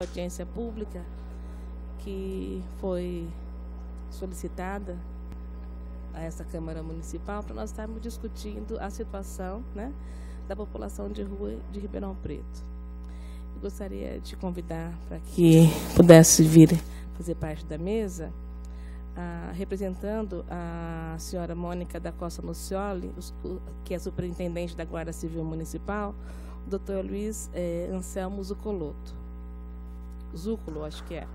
Audiência pública que foi solicitada a essa Câmara Municipal para nós estarmos discutindo a situação, né, da população de rua de Ribeirão Preto. Eu gostaria de convidar para que pudesse vir fazer parte da mesa, representando a senhora Mônica da Costa Nuccioli, que é superintendente da Guarda Civil Municipal, o doutor Luiz Anselmo Zucoloto. Zúculo, acho que é,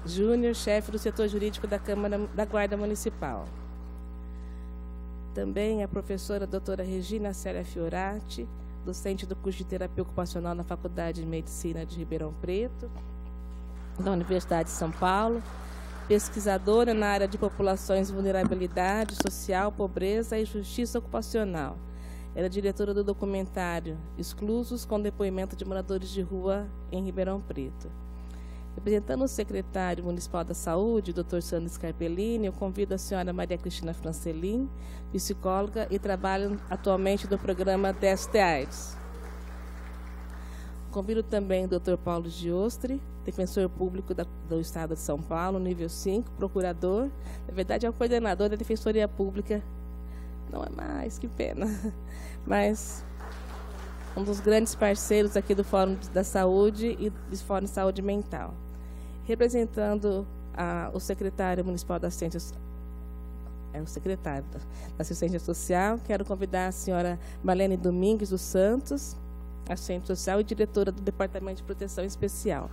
Júnior, chefe do setor jurídico da Câmara da Guarda Municipal. Também a professora doutora Regina Célia Fiorati, docente do curso de terapia ocupacional na Faculdade de Medicina de Ribeirão Preto, da Universidade de São Paulo, pesquisadora na área de populações, vulnerabilidade social, pobreza e justiça ocupacional. Era diretora do documentário Exclusos, com depoimento de moradores de rua em Ribeirão Preto. Representando o secretário municipal da Saúde, Dr. Sandro Scarpellini, eu convido a senhora Maria Cristina Francelin, psicóloga e trabalha atualmente no programa DST-AIDS. Convido também o Dr. Paulo Giostre, defensor público do Estado de São Paulo, nível 5, procurador, na verdade é o coordenador da Defensoria Pública. Não é mais, que pena, mas um dos grandes parceiros aqui do Fórum da Saúde e do Fórum de Saúde Mental. Representando o secretário municipal da Assistência, o secretário da Assistência Social, quero convidar a senhora Marlene Domingues dos Santos, assistente social e diretora do Departamento de Proteção Especial.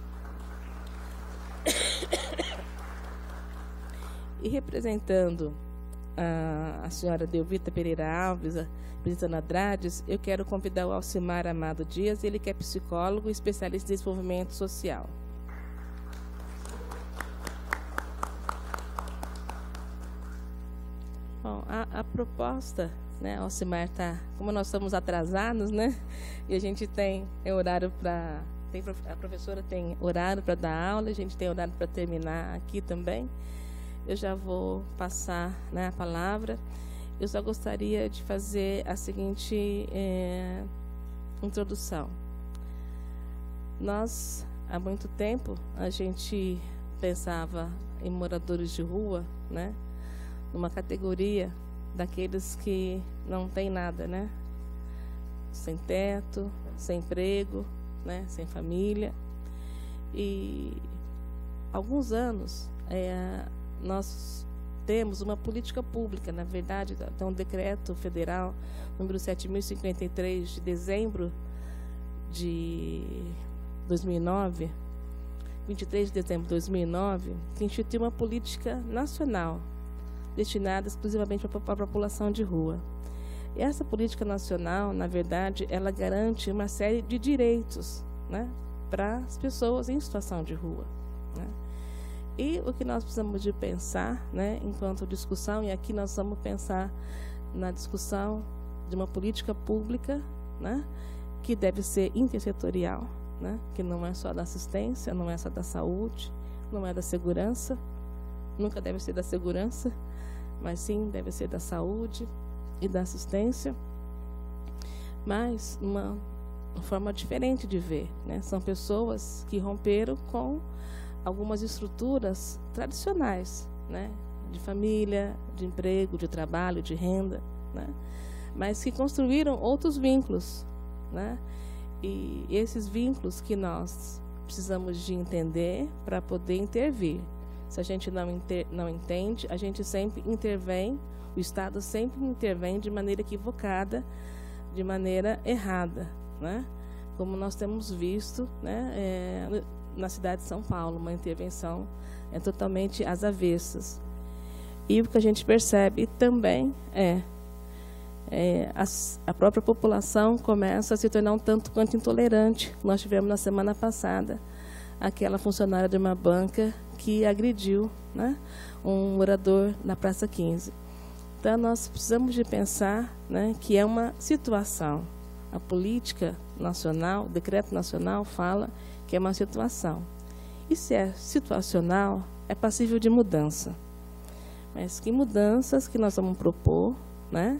E representando a senhora Delvita Pereira Alves, representando a Drades, eu quero convidar o Alcimar Amado Dias, ele que é psicólogo e especialista em desenvolvimento social. Bom, a proposta, né, Alcimar, está, como nós estamos atrasados, né, e a gente tem horário para, a professora tem horário para dar aula, a gente tem horário para terminar aqui também. Eu já vou passar, né, a palavra. Eu só gostaria de fazer a seguinte introdução. Nós, há muito tempo, a gente pensava em moradores de rua, né, numa categoria daqueles que não têm nada, né, sem teto, sem emprego, né, sem família. E há alguns anos, nós temos uma política pública, na verdade, tem um decreto federal, número 7.053, de dezembro de 2009, 23 de dezembro de 2009, que instituiu uma política nacional, destinada exclusivamente para a população de rua. E essa política nacional, na verdade, ela garante uma série de direitos, né, para as pessoas em situação de rua, né? E o que nós precisamos de pensar, né, enquanto discussão, e aqui nós vamos pensar na discussão de uma política pública, né, que deve ser intersetorial, né, que não é só da assistência, não é só da saúde, não é da segurança, nunca deve ser da segurança, mas sim deve ser da saúde e da assistência, mas uma forma diferente de ver, né, são pessoas que romperam com algumas estruturas tradicionais, né, de família, de emprego, de trabalho, de renda, né, mas que construíram outros vínculos, né, e esses vínculos que nós precisamos de entender para poder intervir. Se a gente não entende, a gente sempre intervém, o Estado sempre intervém de maneira equivocada, de maneira errada, né, como nós temos visto, né, na cidade de São Paulo, uma intervenção totalmente às avessas. E o que a gente percebe também a própria população começa a se tornar um tanto quanto intolerante. Nós tivemos na semana passada aquela funcionária de uma banca que agrediu, né, um morador na Praça 15. Então, nós precisamos de pensar, né, que é uma situação. A política nacional, o decreto nacional fala que é uma situação. E se é situacional, é passível de mudança. Mas que mudanças que nós vamos propor, né?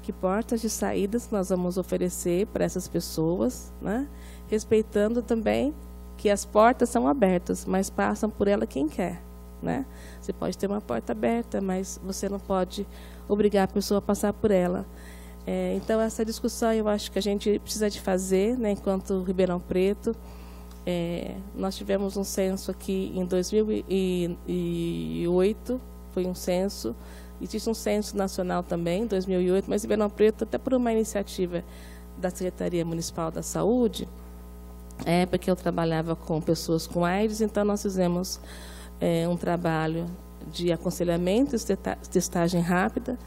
Que portas de saídas nós vamos oferecer para essas pessoas, né? Respeitando também que as portas são abertas, mas passam por ela quem quer, né? Você pode ter uma porta aberta, mas você não pode obrigar a pessoa a passar por ela. Então, essa discussão eu acho que a gente precisa de fazer, né, enquanto Ribeirão Preto. Nós tivemos um censo aqui em 2008, foi um censo. Existe um censo nacional também, em 2008, mas Ribeirão Preto, até por uma iniciativa da Secretaria Municipal da Saúde, porque eu trabalhava com pessoas com AIDS, então nós fizemos um trabalho de aconselhamento, testagem rápida,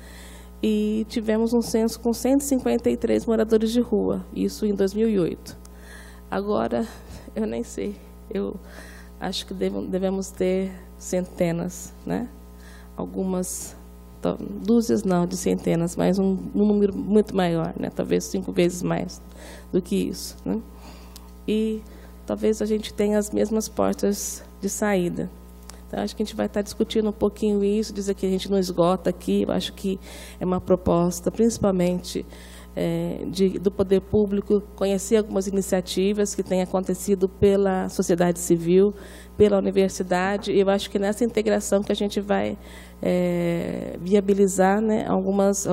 e tivemos um censo com 153 moradores de rua, isso em 2008. Agora, eu nem sei, eu acho que devemos ter centenas, né? Algumas, dúzias não, de centenas, mas um número muito maior, né? Talvez 5 vezes mais do que isso, né? E talvez a gente tenha as mesmas portas de saída. Então, acho que a gente vai estar discutindo um pouquinho isso, dizer que a gente não esgota aqui. Eu acho que é uma proposta, principalmente do poder público, conhecer algumas iniciativas que têm acontecido pela sociedade civil, pela universidade. Eu acho que nessa integração que a gente vai viabilizar, né, algumas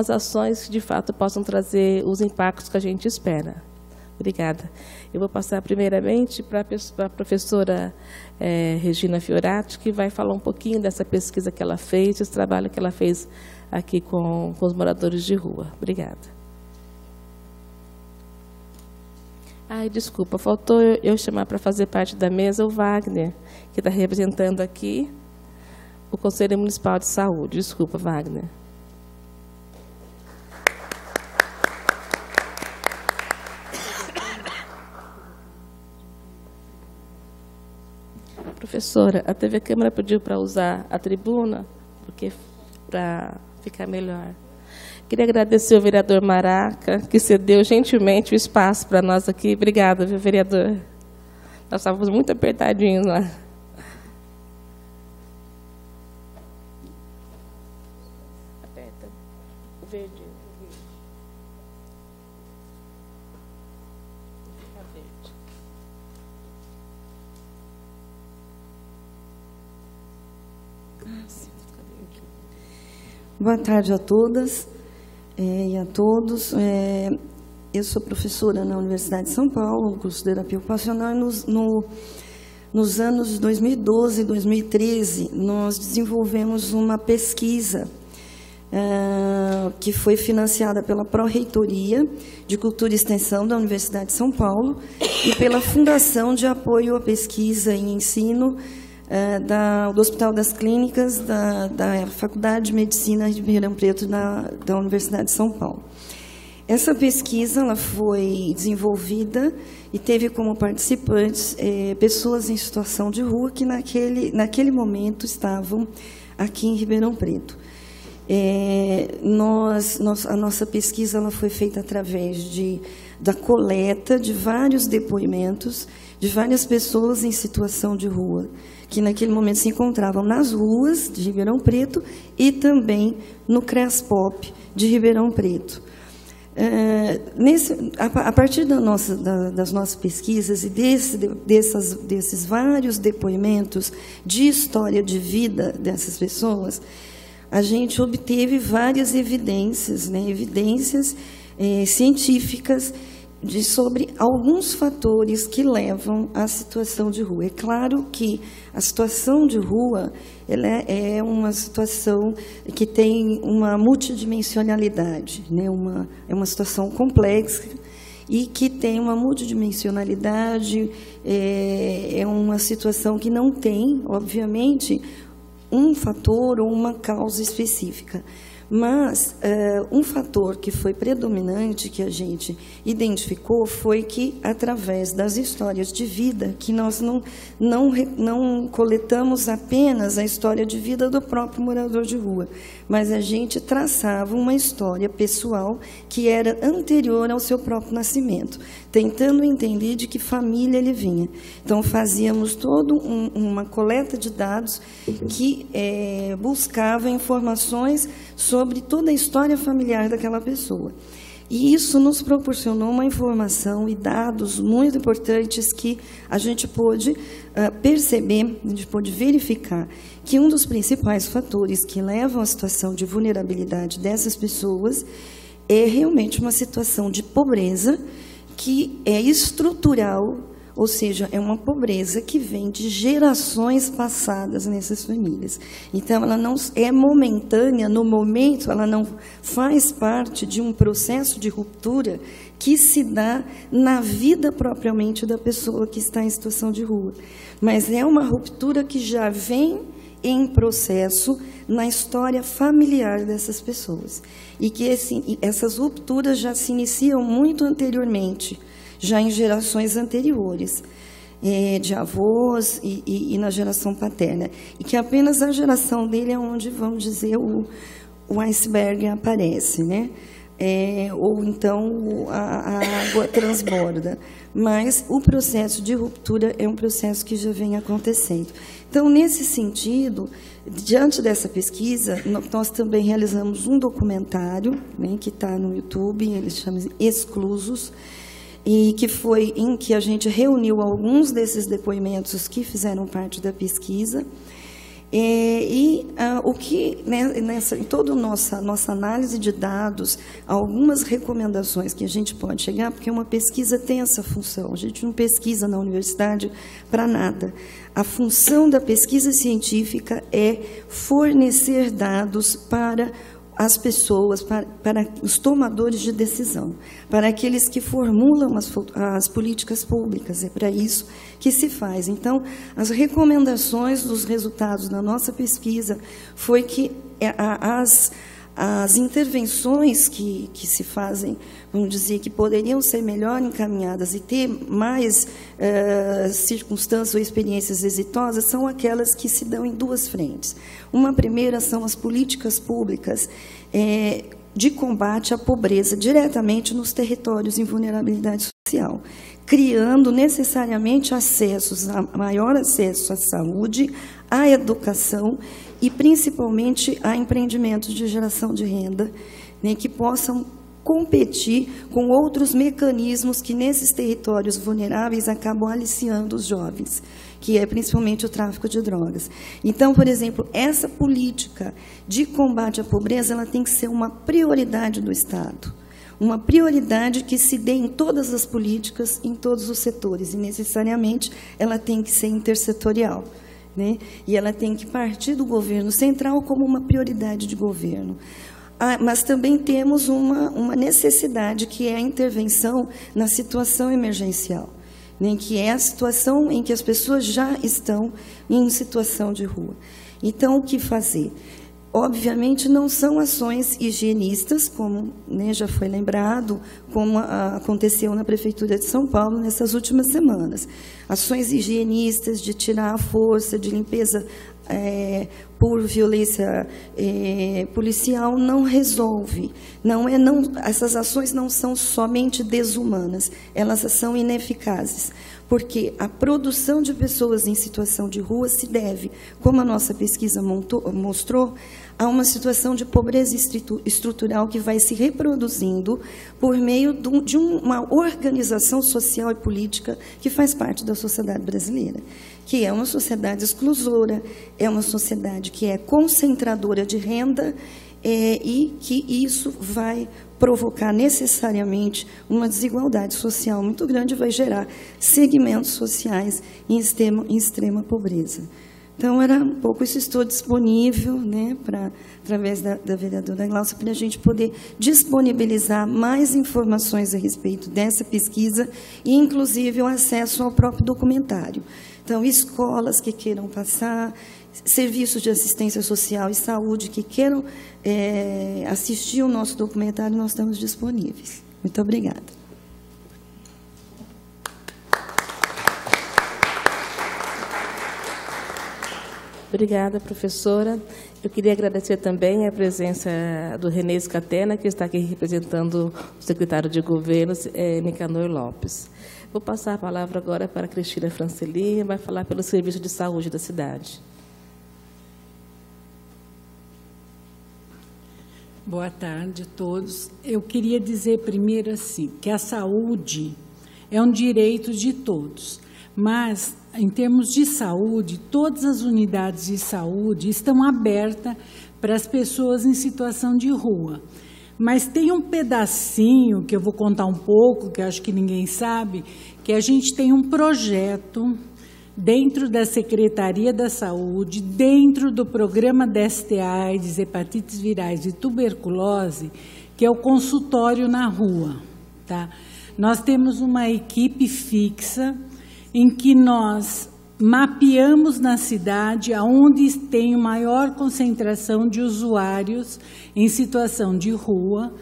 ações que, de fato, possam trazer os impactos que a gente espera. Obrigada. Eu vou passar primeiramente para a professora Regina Fiorati, que vai falar um pouquinho dessa pesquisa que ela fez, esse trabalho que ela fez aqui com os moradores de rua. Obrigada. Ai, desculpa, faltou eu chamar para fazer parte da mesa o Wagner, que está representando aqui o Conselho Municipal de Saúde. Desculpa, Wagner. Professora, a TV Câmara pediu para usar a tribuna, para ficar melhor. Queria agradecer ao vereador Maraca, que cedeu gentilmente o espaço para nós aqui. Obrigada, viu, vereador? Nós estávamos muito apertadinhos lá. Aperta. O verde. Boa tarde a todas e a todos. Eu sou professora na Universidade de São Paulo, no curso de terapia ocupacional, e nos anos de 2012 e 2013, nós desenvolvemos uma pesquisa que foi financiada pela Pró-Reitoria de Cultura e Extensão da Universidade de São Paulo e pela Fundação de Apoio à Pesquisa e Ensino do Hospital das Clínicas da Faculdade de Medicina de Ribeirão Preto da Universidade de São Paulo. Essa pesquisa ela foi desenvolvida e teve como participantes pessoas em situação de rua que naquele momento estavam aqui em Ribeirão Preto. A nossa pesquisa ela foi feita através da coleta de vários depoimentos de várias pessoas em situação de rua, que naquele momento se encontravam nas ruas de Ribeirão Preto e também no CREASPOP de Ribeirão Preto. A partir das nossas pesquisas e desses vários depoimentos de história de vida dessas pessoas, a gente obteve várias evidências, né, científicas sobre alguns fatores que levam à situação de rua. É claro que a situação de rua ela é uma situação que tem uma multidimensionalidade, né? É uma situação complexa e que tem uma multidimensionalidade, é uma situação que não tem, obviamente, um fator ou uma causa específica. Mas um fator que foi predominante, que a gente identificou, foi que, através das histórias de vida, que nós não coletamos apenas a história de vida do próprio morador de rua, mas a gente traçava uma história pessoal que era anterior ao seu próprio nascimento, tentando entender de que família ele vinha. Então, fazíamos toda uma coleta de dados que buscava informações sobre toda a história familiar daquela pessoa. E isso nos proporcionou uma informação e dados muito importantes que a gente pôde perceber, a gente pôde verificar que um dos principais fatores que levam à situação de vulnerabilidade dessas pessoas é realmente uma situação de pobreza que é estrutural, ou seja, é uma pobreza que vem de gerações passadas nessas famílias. Então, ela não é momentânea, no momento, ela não faz parte de um processo de ruptura que se dá na vida propriamente da pessoa que está em situação de rua. Mas é uma ruptura que já vem em processo na história familiar dessas pessoas. E que essas rupturas já se iniciam muito anteriormente, já em gerações anteriores, de avós e na geração paterna. E que apenas a geração dele é onde, vamos dizer, o iceberg aparece, né? Ou então a água transborda. Mas o processo de ruptura é um processo que já vem acontecendo. Então, nesse sentido, diante dessa pesquisa, nós também realizamos um documentário, né, que está no YouTube, ele chama Exclusos, e que foi em que a gente reuniu alguns desses depoimentos que fizeram parte da pesquisa. O que, né, em toda a nossa análise de dados, algumas recomendações que a gente pode chegar, porque uma pesquisa tem essa função, a gente não pesquisa na universidade para nada. A função da pesquisa científica é fornecer dados para as pessoas, para os tomadores de decisão, para aqueles que formulam as políticas públicas. É para isso que se faz. Então, as recomendações dos resultados da nossa pesquisa foi que as intervenções que se fazem, vamos dizer, que poderiam ser melhor encaminhadas e ter mais circunstâncias ou experiências exitosas, são aquelas que se dão em duas frentes. Uma primeira são as políticas públicas de combate à pobreza diretamente nos territórios em vulnerabilidade social, criando necessariamente maior acesso à saúde, à educação e, principalmente, a empreendimentos de geração de renda, né, que possam competir com outros mecanismos que, nesses territórios vulneráveis, acabam aliciando os jovens, que é principalmente o tráfico de drogas. Então, por exemplo, essa política de combate à pobreza ela tem que ser uma prioridade do Estado, uma prioridade que se dê em todas as políticas, em todos os setores, e, necessariamente, ela tem que ser intersetorial, né? E ela tem que partir do governo central como uma prioridade de governo. Mas também temos uma necessidade, que é a intervenção na situação emergencial, né, que é a situação em que as pessoas já estão em situação de rua. Então, o que fazer? Obviamente, não são ações higienistas, como, né, já foi lembrado, como aconteceu na Prefeitura de São Paulo nessas últimas semanas. Ações higienistas de tirar a força, de limpeza por violência policial não resolve. Essas ações não são somente desumanas, elas são ineficazes, porque a produção de pessoas em situação de rua se deve, como a nossa pesquisa mostrou, a uma situação de pobreza estrutural que vai se reproduzindo por meio de uma organização social e política que faz parte da sociedade brasileira, que é uma sociedade exclusora, é uma sociedade que é concentradora de renda e que isso vai provocar necessariamente uma desigualdade social muito grande, vai gerar segmentos sociais em extrema pobreza. Então, era um pouco isso. Estou disponível, né, através da vereadora Glaucia, para a gente poder disponibilizar mais informações a respeito dessa pesquisa e, inclusive, o acesso ao próprio documentário. Então, escolas que queiram passar, serviços de assistência social e saúde que queiram assistir o nosso documentário, nós estamos disponíveis. Muito obrigada. Obrigada, professora. Eu queria agradecer também a presença do René Scatena, que está aqui representando o secretário de Governo, Nicanor Lopes. Vou passar a palavra agora para a Cristina Franceli, que vai falar pelo Serviço de Saúde da cidade. Boa tarde a todos. Eu queria dizer primeiro assim, que a saúde é um direito de todos, mas em termos de saúde, todas as unidades de saúde estão abertas para as pessoas em situação de rua. Mas tem um pedacinho que eu vou contar um pouco, que eu acho que ninguém sabe, que a gente tem um projeto dentro da Secretaria da Saúde, dentro do programa DST-AIDS, hepatites virais e tuberculose, que é o consultório na rua. Tá? Nós temos uma equipe fixa em que nós mapeamos na cidade aonde tem maior concentração de usuários em situação de rua,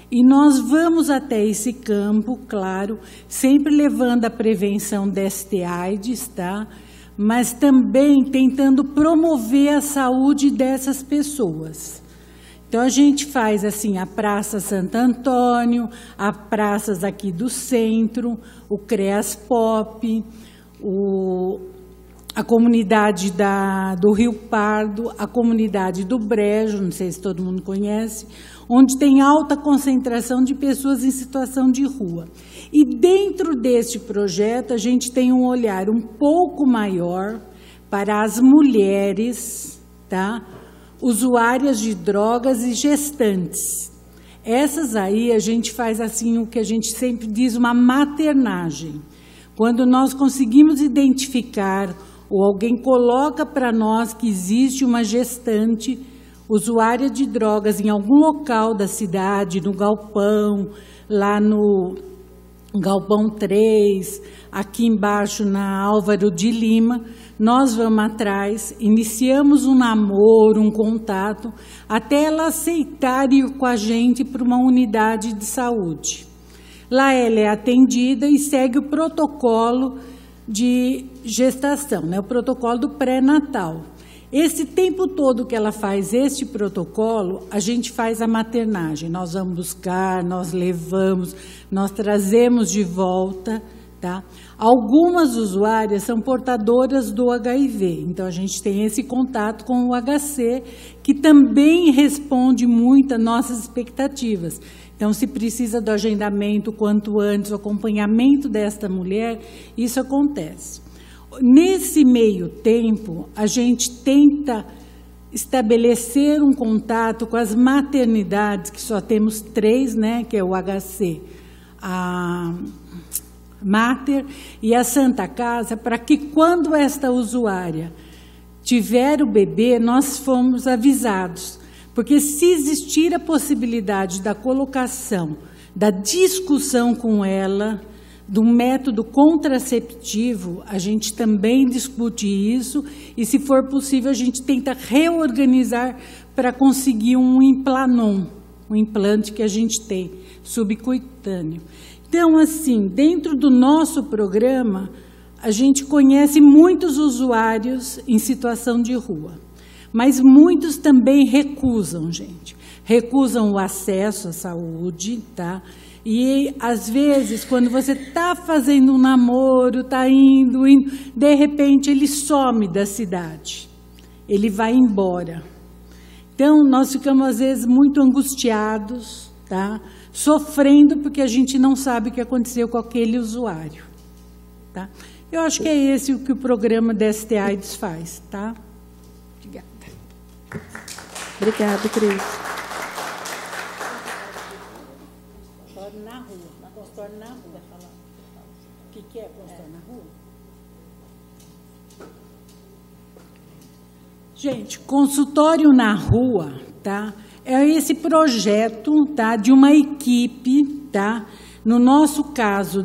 e nós vamos até esse campo, claro, sempre levando a prevenção DST-AIDS, tá? Mas também tentando promover a saúde dessas pessoas. Então, a gente faz assim a Praça Santo Antônio, as praças aqui do centro, o CREAS Pop, a comunidade do Rio Pardo, a comunidade do Brejo, não sei se todo mundo conhece, onde tem alta concentração de pessoas em situação de rua. E dentro deste projeto, a gente tem um olhar um pouco maior para as mulheres, tá? Usuárias de drogas e gestantes. Essas aí, a gente faz assim, o que a gente sempre diz, uma maternagem. Quando nós conseguimos identificar, ou alguém coloca para nós que existe uma gestante usuária de drogas em algum local da cidade, no Galpão, lá no Galpão 3, aqui embaixo na Álvaro de Lima, nós vamos atrás, iniciamos um namoro, um contato, até ela aceitar ir com a gente para uma unidade de saúde. Lá ela é atendida e segue o protocolo de gestação, né? O protocolo do pré-natal. Esse tempo todo que ela faz este protocolo, a gente faz a maternagem. Nós vamos buscar, nós levamos, nós trazemos de volta, tá? Algumas usuárias são portadoras do HIV, então a gente tem esse contato com o HC, que também responde muito às nossas expectativas. Então, se precisa do agendamento quanto antes, o acompanhamento desta mulher, isso acontece. Nesse meio tempo, a gente tenta estabelecer um contato com as maternidades, que só temos 3, né, que é o HC, a Mater e a Santa Casa, para que quando esta usuária tiver o bebê, nós fomos avisados. Porque se existir a possibilidade da colocação, da discussão com ela, do método contraceptivo, a gente também discute isso e, se for possível, a gente tenta reorganizar para conseguir um Implanon, um implante que a gente tem, subcutâneo. Então, assim, dentro do nosso programa, a gente conhece muitos usuários em situação de rua. Mas muitos também recusam, gente. Recusam o acesso à saúde, tá? E, às vezes, quando você está fazendo um namoro, está indo, de repente ele some da cidade. Ele vai embora. Então, nós ficamos, às vezes, muito angustiados, tá? Sofrendo porque a gente não sabe o que aconteceu com aquele usuário, tá? Eu acho que é esse o que o programa DST-AIDS faz, tá? Obrigada, Cris. Consultório na rua. Consultório na rua. O que é consultório na rua? Gente, consultório na rua, tá? É esse projeto, tá? De uma equipe, tá? No nosso caso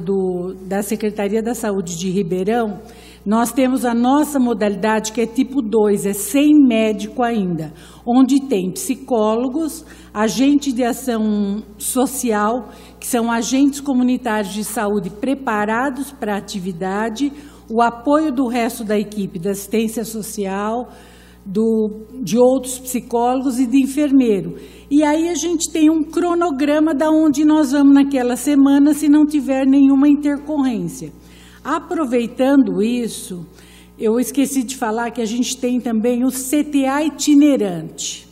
da Secretaria da Saúde de Ribeirão, nós temos a nossa modalidade que é tipo 2, é sem médico ainda, onde tem psicólogos, agentes de ação social, que são agentes comunitários de saúde preparados para a atividade, o apoio do resto da equipe da assistência social, de outros psicólogos e de enfermeiro. E aí a gente tem um cronograma de onde nós vamos naquela semana se não tiver nenhuma intercorrência. Aproveitando isso, eu esqueci de falar que a gente tem também o CTA itinerante.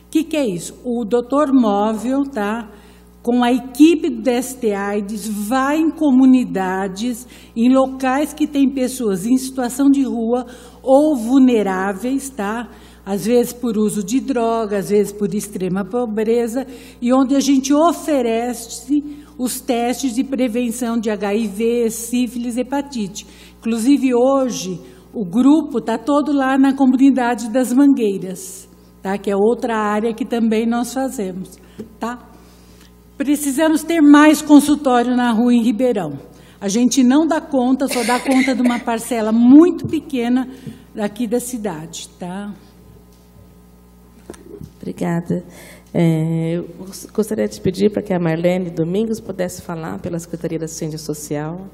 que é isso? O doutor móvel, tá? Com a equipe do DST-AIDS, vai em comunidades, em locais que tem pessoas em situação de rua ou vulneráveis, tá? Às vezes por uso de droga, às vezes por extrema pobreza, e onde a gente oferece os testes de prevenção de HIV, sífilis, hepatite. Inclusive, hoje, o grupo está todo lá na comunidade das Mangueiras, tá? Que é outra área que também nós fazemos, tá? Precisamos ter mais consultório na rua em Ribeirão. A gente não dá conta, só dá conta de uma parcela muito pequena daqui da cidade, tá? Obrigada. Eu gostaria de pedir para que a Marlene Domingos pudesse falar pela Secretaria da Assistência Social.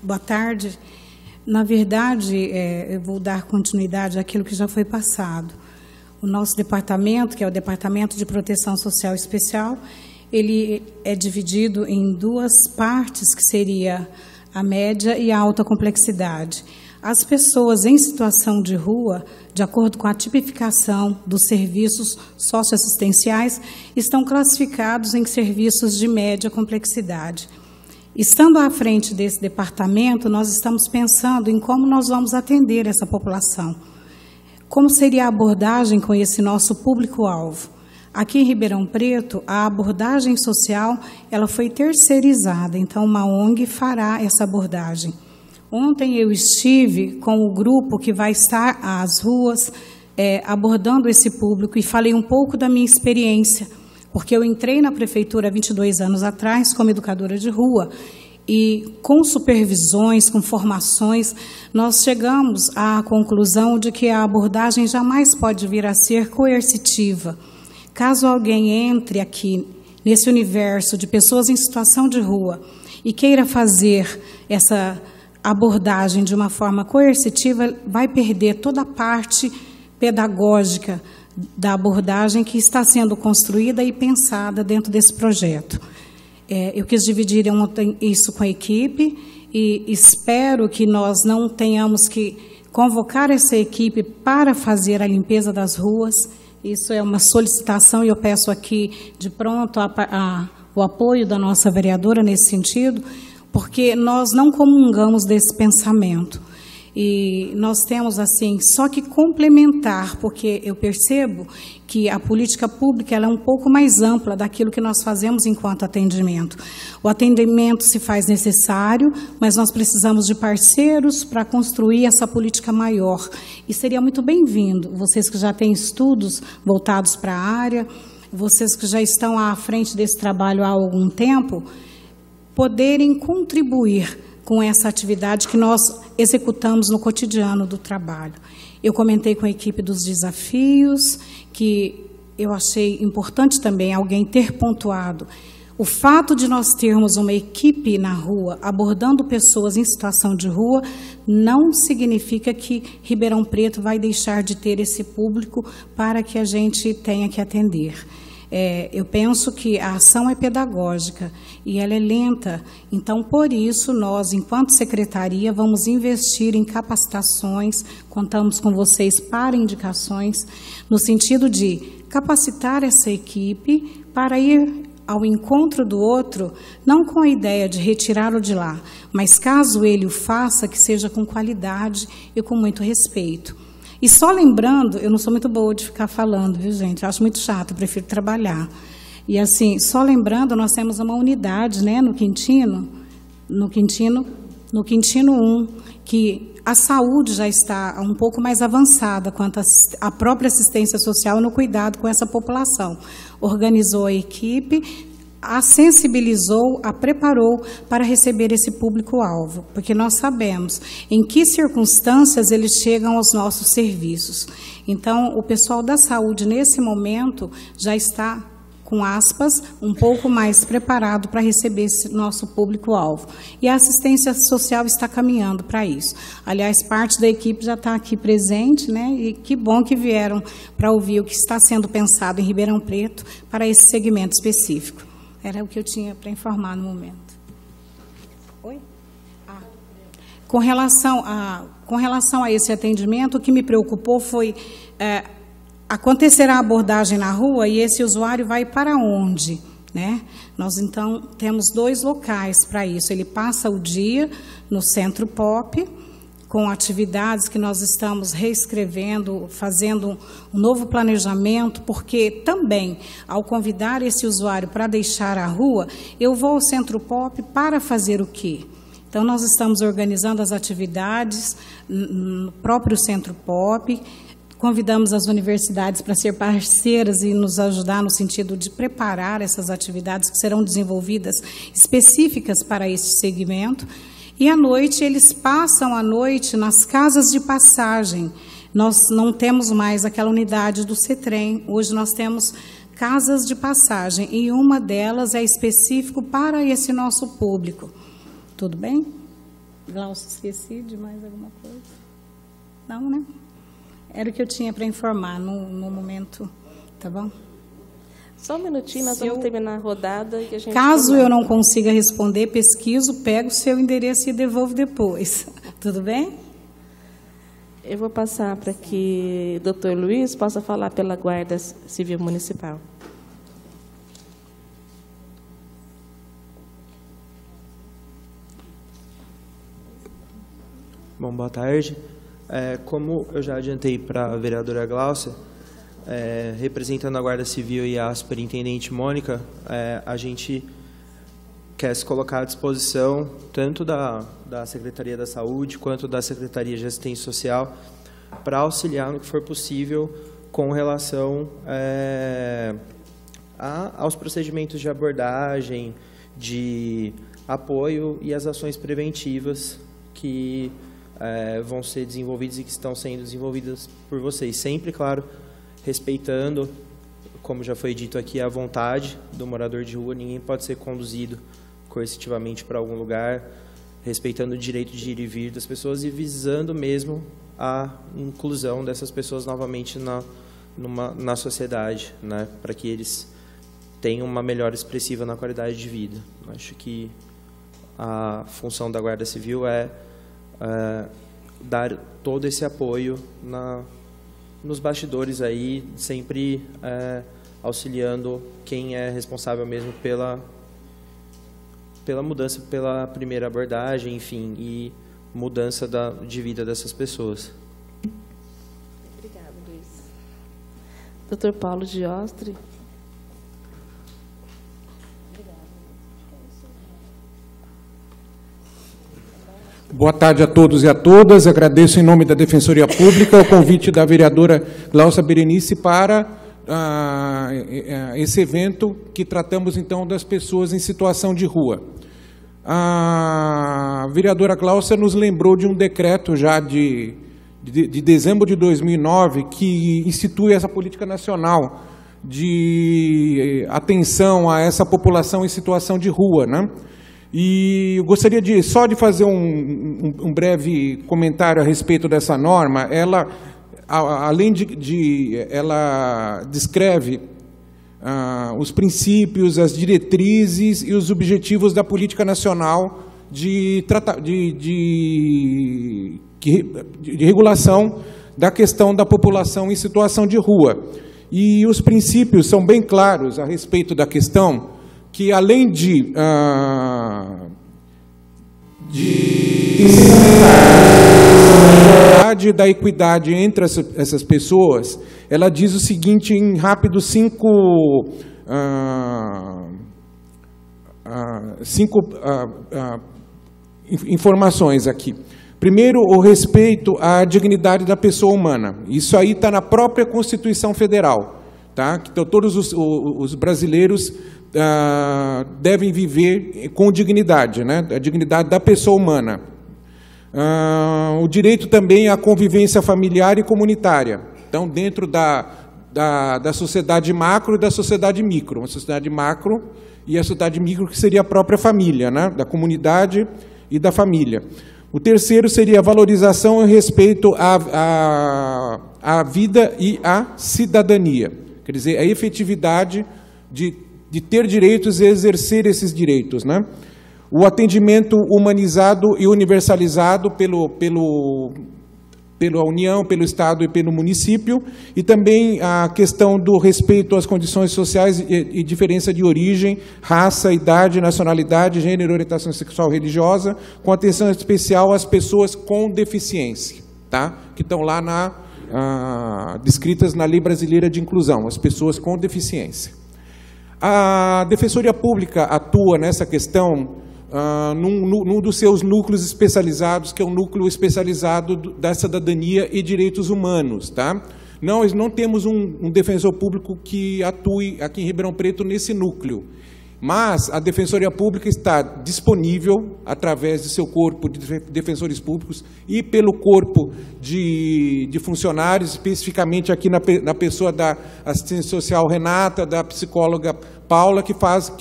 Boa tarde. Na verdade, eu vou dar continuidade àquilo que já foi passado. O nosso departamento, que é o Departamento de Proteção Social Especial, ele é dividido em duas partes, que seria a média e a alta complexidade. As pessoas em situação de rua, de acordo com a tipificação dos serviços socioassistenciais, estão classificados em serviços de média complexidade. Estando à frente desse departamento, nós estamos pensando em como nós vamos atender essa população. Como seria a abordagem com esse nosso público-alvo? Aqui em Ribeirão Preto, a abordagem social ela foi terceirizada, então uma ONG fará essa abordagem. Ontem eu estive com o grupo que vai estar às ruas abordando esse público e falei um pouco da minha experiência, porque eu entrei na prefeitura há 22 anos atrás como educadora de rua e com supervisões, com formações, nós chegamos à conclusão de que a abordagem jamais pode vir a ser coercitiva. Caso alguém entre aqui nesse universo de pessoas em situação de rua e queira fazer essa abordagem de uma forma coercitiva, vai perder toda a parte pedagógica da abordagem que está sendo construída e pensada dentro desse projeto. Eu quis dividir isso com a equipe e espero que nós não tenhamos que convocar essa equipe para fazer a limpeza das ruas. Isso é uma solicitação e eu peço aqui de pronto o apoio da nossa vereadora nesse sentido, porque nós não comungamos desse pensamento. E nós temos, assim, só que complementar, porque eu percebo que a política pública ela é um pouco mais ampla daquilo que nós fazemos enquanto atendimento. O atendimento se faz necessário, mas nós precisamos de parceiros para construir essa política maior. E seria muito bem-vindo, vocês que já têm estudos voltados para a área, vocês que já estão à frente desse trabalho há algum tempo, poderem contribuir com essa atividade que nós executamos no cotidiano do trabalho. Eu comentei com a equipe dos desafios, que eu achei importante também alguém ter pontuado. O fato de nós termos uma equipe na rua, abordando pessoas em situação de rua, não significa que Ribeirão Preto vai deixar de ter esse público para que a gente tenha que atender. Eu penso que a ação é pedagógica e ela é lenta, então, por isso, nós, enquanto secretaria, vamos investir em capacitações, contamos com vocês para indicações, no sentido de capacitar essa equipe para ir ao encontro do outro, não com a ideia de retirá-lo de lá, mas caso ele o faça, que seja com qualidade e com muito respeito. E só lembrando, eu não sou muito boa de ficar falando, viu, gente? Eu acho muito chato, eu prefiro trabalhar. E assim, só lembrando, nós temos uma unidade, né, no Quintino 1, que a saúde já está um pouco mais avançada quanto à própria assistência social no cuidado com essa população. Organizou a equipe, a sensibilizou, a preparou para receber esse público-alvo, porque nós sabemos em que circunstâncias eles chegam aos nossos serviços. Então, o pessoal da saúde, nesse momento, já está com aspas, um pouco mais preparado para receber esse nosso público-alvo. E a assistência social está caminhando para isso. Aliás, parte da equipe já está aqui presente, né? E que bom que vieram para ouvir o que está sendo pensado em Ribeirão Preto para esse segmento específico. Era o que eu tinha para informar no momento. Oi? Com relação a esse atendimento, o que me preocupou foi acontecerá a abordagem na rua e esse usuário vai para onde, né? Nós, então, temos 2 locais para isso. Ele passa o dia no Centro Pop, com atividades que nós estamos reescrevendo, fazendo um novo planejamento, porque também, ao convidar esse usuário para deixar a rua, eu vou ao Centro Pop para fazer o quê? Então, nós estamos organizando as atividades no próprio Centro Pop, convidamos as universidades para ser parceiras e nos ajudar no sentido de preparar essas atividades que serão desenvolvidas específicas para esse segmento. E à noite, eles passam a noite nas casas de passagem. Nós não temos mais aquela unidade do CETREM. Hoje nós temos casas de passagem e uma delas é específico para esse nosso público. Tudo bem? Glaucio, esqueci de mais alguma coisa? Não, né? Era o que eu tinha para informar no momento, tá bom? Só um minutinho, nós vamos terminar a rodada. E a gente caso eu não consiga responder, pesquiso, pego o seu endereço e devolvo depois. Tudo bem? Eu vou passar para que o Dr. Luiz possa falar pela Guarda Civil Municipal. Bom, boa tarde. Como eu já adiantei para a vereadora Gláucia, representando a Guarda Civil e a superintendente Mônica, a gente quer se colocar à disposição tanto da Secretaria da Saúde quanto da Secretaria de Assistência Social para auxiliar no que for possível com relação aos procedimentos de abordagem, de apoio e as ações preventivas que vão ser desenvolvidas e que estão sendo desenvolvidas por vocês. Sempre, claro, respeitando, como já foi dito aqui, a vontade do morador de rua. Ninguém pode ser conduzido coercitivamente para algum lugar, respeitando o direito de ir e vir das pessoas e visando mesmo a inclusão dessas pessoas novamente na sociedade, né, para que eles tenham uma melhora expressiva na qualidade de vida. Acho que a função da Guarda Civil é dar todo esse apoio nos bastidores aí, sempre auxiliando quem é responsável mesmo pela mudança, pela primeira abordagem, enfim, e mudança de vida dessas pessoas. Obrigada, Luiz. Dr. Paulo Giostre. Boa tarde a todos e a todas. Agradeço em nome da Defensoria Pública o convite da vereadora Gláucia Berenice para esse evento que tratamos, então, das pessoas em situação de rua. A vereadora Gláucia nos lembrou de um decreto já de dezembro de 2009 que institui essa política nacional de atenção a essa população em situação de rua, né? E eu gostaria só de fazer um breve comentário a respeito dessa norma. Ela, além ela descreve os princípios, as diretrizes e os objetivos da política nacional de regulação da questão da população em situação de rua. E os princípios são bem claros a respeito da questão, que além da equidade entre essas pessoas, ela diz o seguinte em rápido cinco informações aqui. Primeiro, o respeito à dignidade da pessoa humana. Isso aí está na própria Constituição Federal, tá? Então, todos os brasileiros devem viver com dignidade, né? A dignidade da pessoa humana. O direito também à convivência familiar e comunitária. Então, dentro da da sociedade macro e da sociedade micro. Uma sociedade macro e a sociedade micro, que seria a própria família, né? Da comunidade e da família. O terceiro seria a valorização e respeito à vida e à cidadania. Quer dizer, a efetividade de ter direitos e exercer esses direitos, né? O atendimento humanizado e universalizado pela União, pelo Estado e pelo município, e também a questão do respeito às condições sociais e diferença de origem, raça, idade, nacionalidade, gênero, orientação sexual religiosa, com atenção especial às pessoas com deficiência, tá? Que estão lá descritas na Lei Brasileira de Inclusão, as pessoas com deficiência. A Defensoria Pública atua nessa questão num dos seus núcleos especializados, que é o núcleo especializado da cidadania e direitos humanos, tá? Nós não temos um defensor público que atue aqui em Ribeirão Preto nesse núcleo, mas a Defensoria Pública está disponível, através de seu corpo de defensores públicos e pelo corpo de funcionários, especificamente aqui na pessoa da assistente social Renata, da psicóloga Paula, que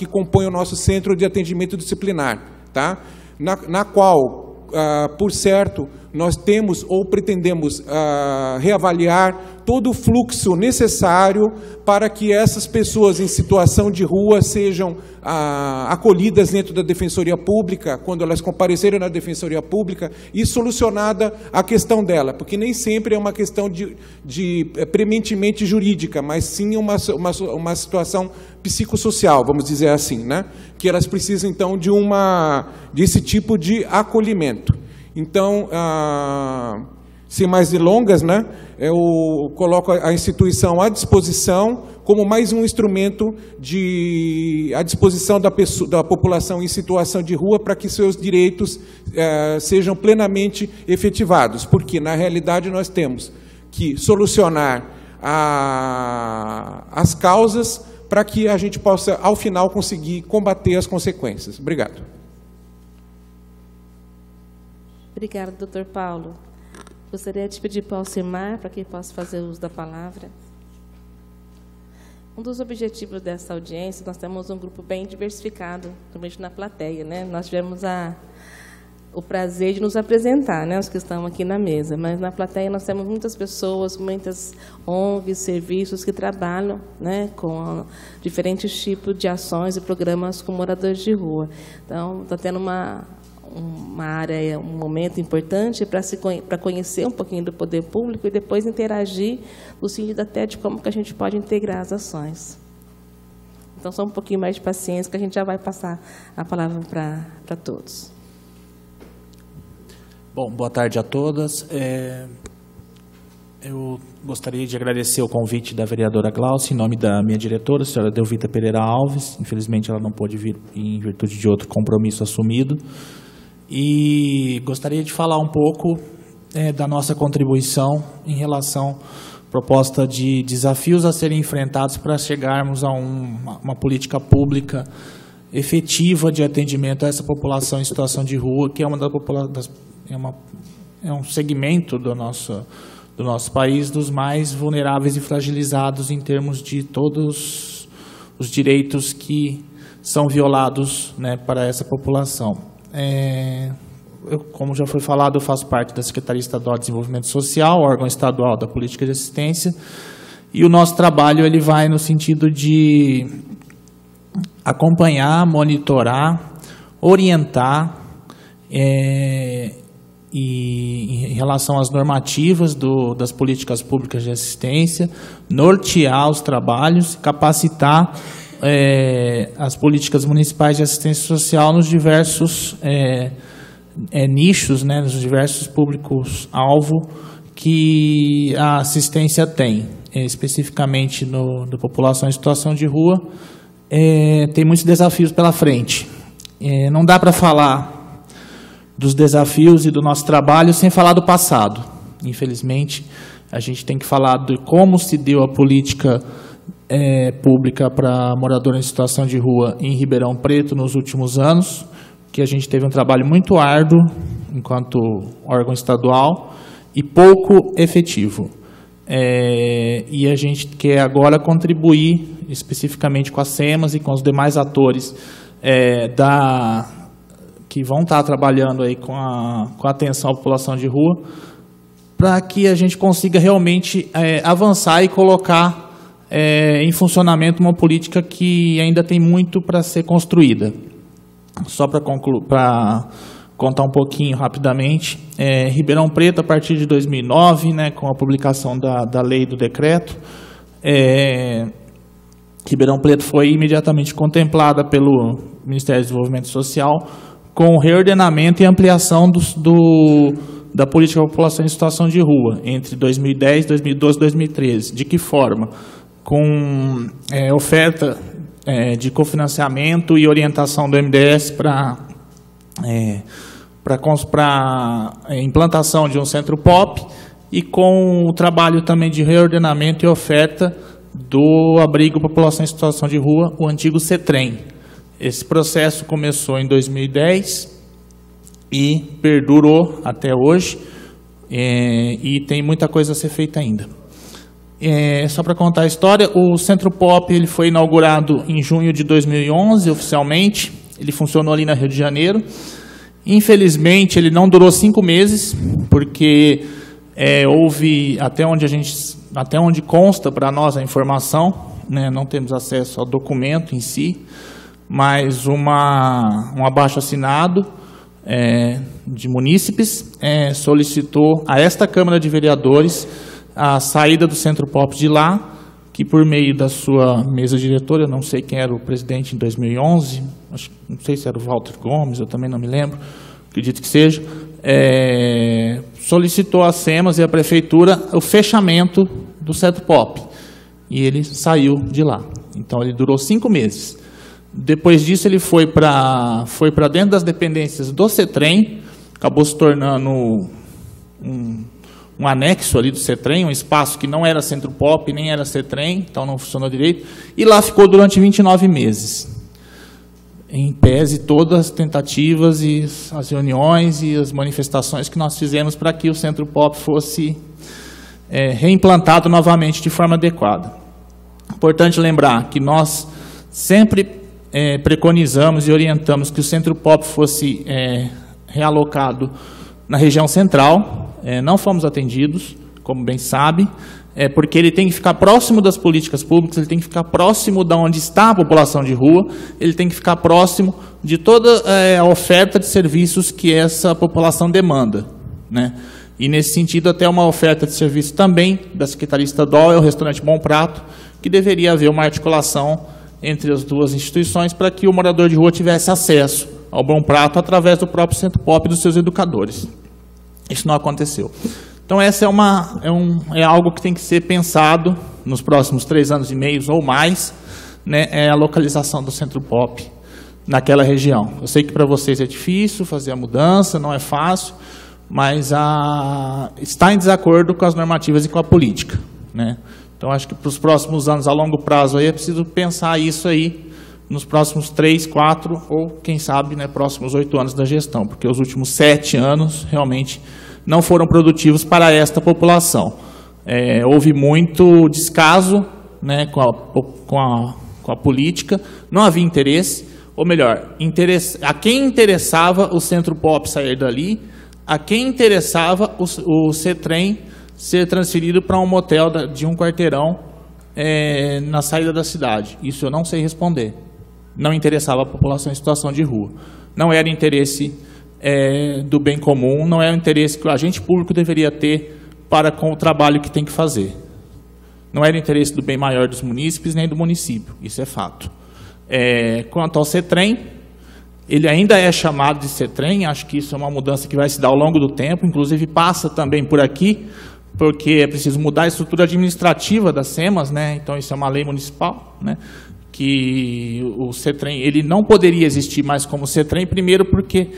compõe o nosso centro de atendimento disciplinar, tá? Na qual, por certo, nós temos ou pretendemos reavaliar todo o fluxo necessário para que essas pessoas em situação de rua sejam acolhidas dentro da Defensoria Pública, quando elas comparecerem na Defensoria Pública, e solucionada a questão dela, porque nem sempre é uma questão prementemente jurídica, mas sim uma situação psicossocial, vamos dizer assim, né? Que elas precisam, então, desse tipo de acolhimento. Então, sem mais delongas, né, eu coloco a instituição à disposição como mais um instrumento à disposição da população em situação de rua, para que seus direitos sejam plenamente efetivados, porque, na realidade, nós temos que solucionar as causas para que a gente possa, ao final, conseguir combater as consequências. Obrigado. Obrigada, doutor Paulo. Gostaria de pedir para o Alcimar, para que possa fazer uso da palavra. Um dos objetivos dessa audiência, nós temos um grupo bem diversificado, principalmente na plateia, né? Nós tivemos o prazer de nos apresentar, né, os que estão aqui na mesa, mas na plateia nós temos muitas pessoas, muitas ONGs, serviços que trabalham, né, com diferentes tipos de ações e programas com moradores de rua. Então, está tendo uma área, um momento importante para conhecer um pouquinho do poder público e depois interagir no sentido até de como que a gente pode integrar as ações. Então, só um pouquinho mais de paciência, que a gente já vai passar a palavra para todos. Bom, boa tarde a todas. Eu gostaria de agradecer o convite da vereadora Glaucia, em nome da minha diretora, a senhora Delvita Pereira Alves. Infelizmente, ela não pôde vir em virtude de outro compromisso assumido. E gostaria de falar um pouco da nossa contribuição em relação à proposta de desafios a serem enfrentados para chegarmos a uma política pública efetiva de atendimento a essa população em situação de rua, que é um segmento do nosso país dos mais vulneráveis e fragilizados em termos de todos os direitos que são violados, né, para essa população. Como já foi falado, eu faço parte da Secretaria Estadual de Desenvolvimento Social, órgão estadual da Política de Assistência, e o nosso trabalho ele vai no sentido de acompanhar, monitorar, orientar, e em relação às normativas das políticas públicas de assistência, nortear os trabalhos, capacitar as políticas municipais de assistência social nos diversos nichos, né, nos diversos públicos-alvo que a assistência tem, especificamente da população em situação de rua. Tem muitos desafios pela frente. Não dá para falar dos desafios e do nosso trabalho sem falar do passado. Infelizmente, a gente tem que falar de como se deu a política pública para moradores em situação de rua em Ribeirão Preto nos últimos anos, que a gente teve um trabalho muito árduo enquanto órgão estadual e pouco efetivo. e a gente quer agora contribuir especificamente com a SEMAS e com os demais atores que vão estar trabalhando aí com a atenção à população de rua, para que a gente consiga realmente avançar e colocar em funcionamento uma política que ainda tem muito para ser construída. Só para contar um pouquinho rapidamente, Ribeirão Preto, a partir de 2009, né, com a publicação da lei do decreto, Ribeirão Preto foi imediatamente contemplada pelo Ministério do Desenvolvimento Social com o reordenamento e ampliação da política da população em situação de rua, entre 2010, 2012 e 2013. De que forma? Com oferta de cofinanciamento e orientação do MDS para implantação de um centro POP e com o trabalho também de reordenamento e oferta do abrigo população em situação de rua, o antigo CETREM. Esse processo começou em 2010 e perdurou até hoje, e tem muita coisa a ser feita ainda. Só para contar a história, o Centro POP ele foi inaugurado em junho de 2011, oficialmente. Ele funcionou ali na Rio de Janeiro. Infelizmente, ele não durou 5 meses, porque houve, até onde consta para nós a informação, né, não temos acesso ao documento em si, mas um abaixo-assinado de munícipes solicitou a esta Câmara de Vereadores a saída do Centro POP de lá, que por meio da sua mesa diretora, eu não sei quem era o presidente em 2011, não sei se era o Walter Gomes, eu também não me lembro, acredito que seja, solicitou a SEMAS e a Prefeitura o fechamento do Centro POP, e ele saiu de lá. Então ele durou 5 meses. Depois disso ele foi para dentro das dependências do CETREM, acabou se tornando um anexo ali do CETREM, um espaço que não era Centro POP, nem era CETREM, então não funcionou direito, e lá ficou durante 29 meses. Em pese todas as tentativas e as reuniões e as manifestações que nós fizemos para que o Centro POP fosse reimplantado novamente de forma adequada. Importante lembrar que nós sempre preconizamos e orientamos que o Centro POP fosse realocado na região central. Não fomos atendidos, como bem sabe, porque ele tem que ficar próximo das políticas públicas, ele tem que ficar próximo de onde está a população de rua, ele tem que ficar próximo de toda a oferta de serviços que essa população demanda, né? E, nesse sentido, até uma oferta de serviço também da Secretaria Estadual é o restaurante Bom Prato, que deveria haver uma articulação entre as duas instituições para que o morador de rua tivesse acesso ao Bom Prato através do próprio Centro POP e dos seus educadores. Isso não aconteceu. Então, essa é algo que tem que ser pensado nos próximos 3 anos e meio ou mais, né, a localização do Centro POP naquela região. Eu sei que para vocês é difícil fazer a mudança, não é fácil, mas está em desacordo com as normativas e com a política, né? Então, acho que para os próximos anos, a longo prazo, aí é preciso pensar isso aí nos próximos 3, 4 ou, quem sabe, né, próximos 8 anos da gestão, porque os últimos 7 anos realmente não foram produtivos para esta população. Houve muito descaso, né, com a política, não havia interesse, ou melhor, a quem interessava o Centro POP sair dali, a quem interessava o CETREM ser transferido para um motel de um quarteirão na saída da cidade. Isso eu não sei responder. Não interessava a população em situação de rua. Não era interesse do bem comum, não era o interesse que o agente público deveria ter para com o trabalho que tem que fazer. Não era interesse do bem maior dos munícipes nem do município, isso é fato. Quanto ao CETREM, ele ainda é chamado de CETREM, acho que isso é uma mudança que vai se dar ao longo do tempo, inclusive passa também por aqui, porque é preciso mudar a estrutura administrativa das SEMAS, né? Então isso é uma lei municipal, né? Que o CETREM ele não poderia existir mais como CETREM, primeiro porque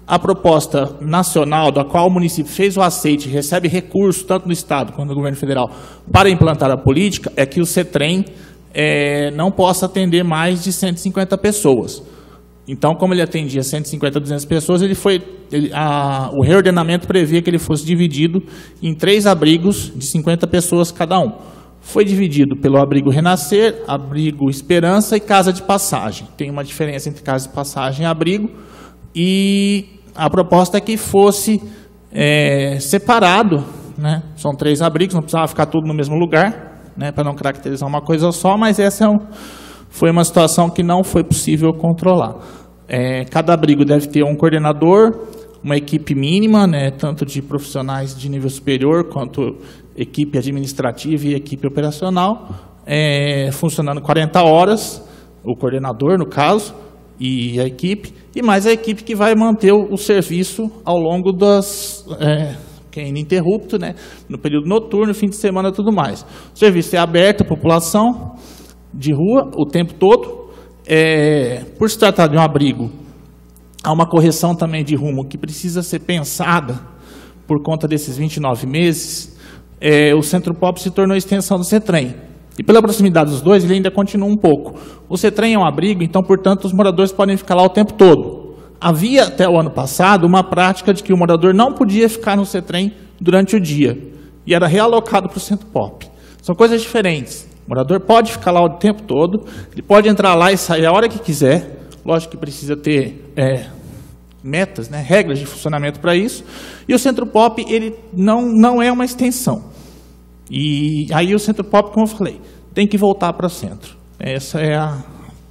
a proposta nacional, da qual o município fez o aceite, recebe recursos, tanto do Estado quanto do governo federal, para implantar a política, é que o CETREM não possa atender mais de 150 pessoas. Então, como ele atendia 150 a 200 pessoas, o reordenamento previa que ele fosse dividido em 3 abrigos de 50 pessoas cada um. Foi dividido pelo abrigo Renascer, abrigo Esperança e Casa de Passagem. Tem uma diferença entre Casa de Passagem e abrigo, e a proposta é que fosse separado, né? São 3 abrigos, não precisava ficar tudo no mesmo lugar, né, para não caracterizar uma coisa só, mas essa foi uma situação que não foi possível controlar. Cada abrigo deve ter um coordenador, uma equipe mínima, né, tanto de profissionais de nível superior, quanto equipe administrativa e equipe operacional, funcionando 40 horas, o coordenador, no caso, e a equipe, e mais a equipe que vai manter o serviço ao longo que é ininterrupto, né, no período noturno, fim de semana e tudo mais. O serviço é aberto à população de rua o tempo todo. Por se tratar de um abrigo, há uma correção também de rumo que precisa ser pensada por conta desses 29 meses. O Centro Pop se tornou extensão do CETREM. E pela proximidade dos dois, ele ainda continua um pouco. O CETREM é um abrigo, então, portanto, os moradores podem ficar lá o tempo todo. Havia, até o ano passado, uma prática de que o morador não podia ficar no CETREM durante o dia, e era realocado para o Centro Pop. São coisas diferentes. O morador pode ficar lá o tempo todo, ele pode entrar lá e sair a hora que quiser. Lógico que precisa ter metas, né, regras de funcionamento para isso. E o Centro Pop, ele não é uma extensão. E aí o Centro Pop, como eu falei, tem que voltar para o centro. Essa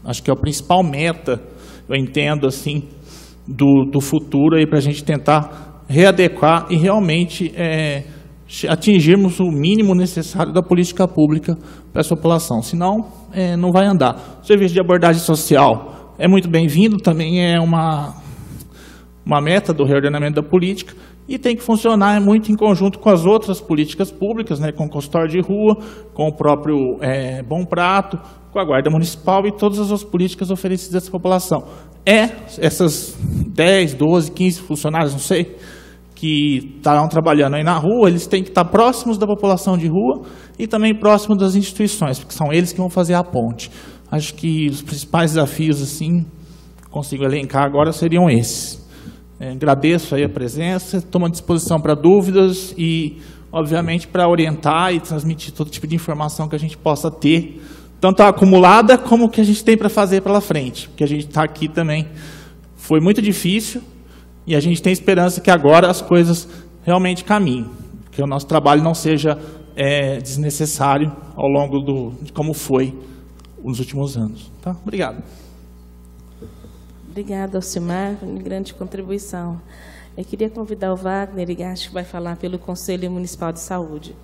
acho que é a principal meta, eu entendo assim, do futuro aí para a gente tentar readequar e realmente atingirmos o mínimo necessário da política pública para essa população. Senão, não vai andar. O serviço de abordagem social é muito bem-vindo, também é uma meta do reordenamento da política, e tem que funcionar muito em conjunto com as outras políticas públicas, né, com o consultório de rua, com o próprio Bom Prato, com a Guarda Municipal e todas as outras políticas oferecidas a essa população. Essas 10, 12, 15 funcionários, não sei, que estarão trabalhando aí na rua, eles têm que estar próximos da população de rua e também próximos das instituições, porque são eles que vão fazer a ponte. Acho que os principais desafios, assim, consigo elencar agora, seriam esses. Agradeço aí a presença, estou à disposição para dúvidas e, obviamente, para orientar e transmitir todo tipo de informação que a gente possa ter, tanto a acumulada como o que a gente tem para fazer pela frente, porque a gente está aqui também. Foi muito difícil e a gente tem esperança que agora as coisas realmente caminhem, que o nosso trabalho não seja desnecessário ao longo de como foi nos últimos anos. Tá? Obrigado. Obrigada, Alcimar, grande contribuição. Eu queria convidar o Wagner Higashi, que vai falar pelo Conselho Municipal de Saúde.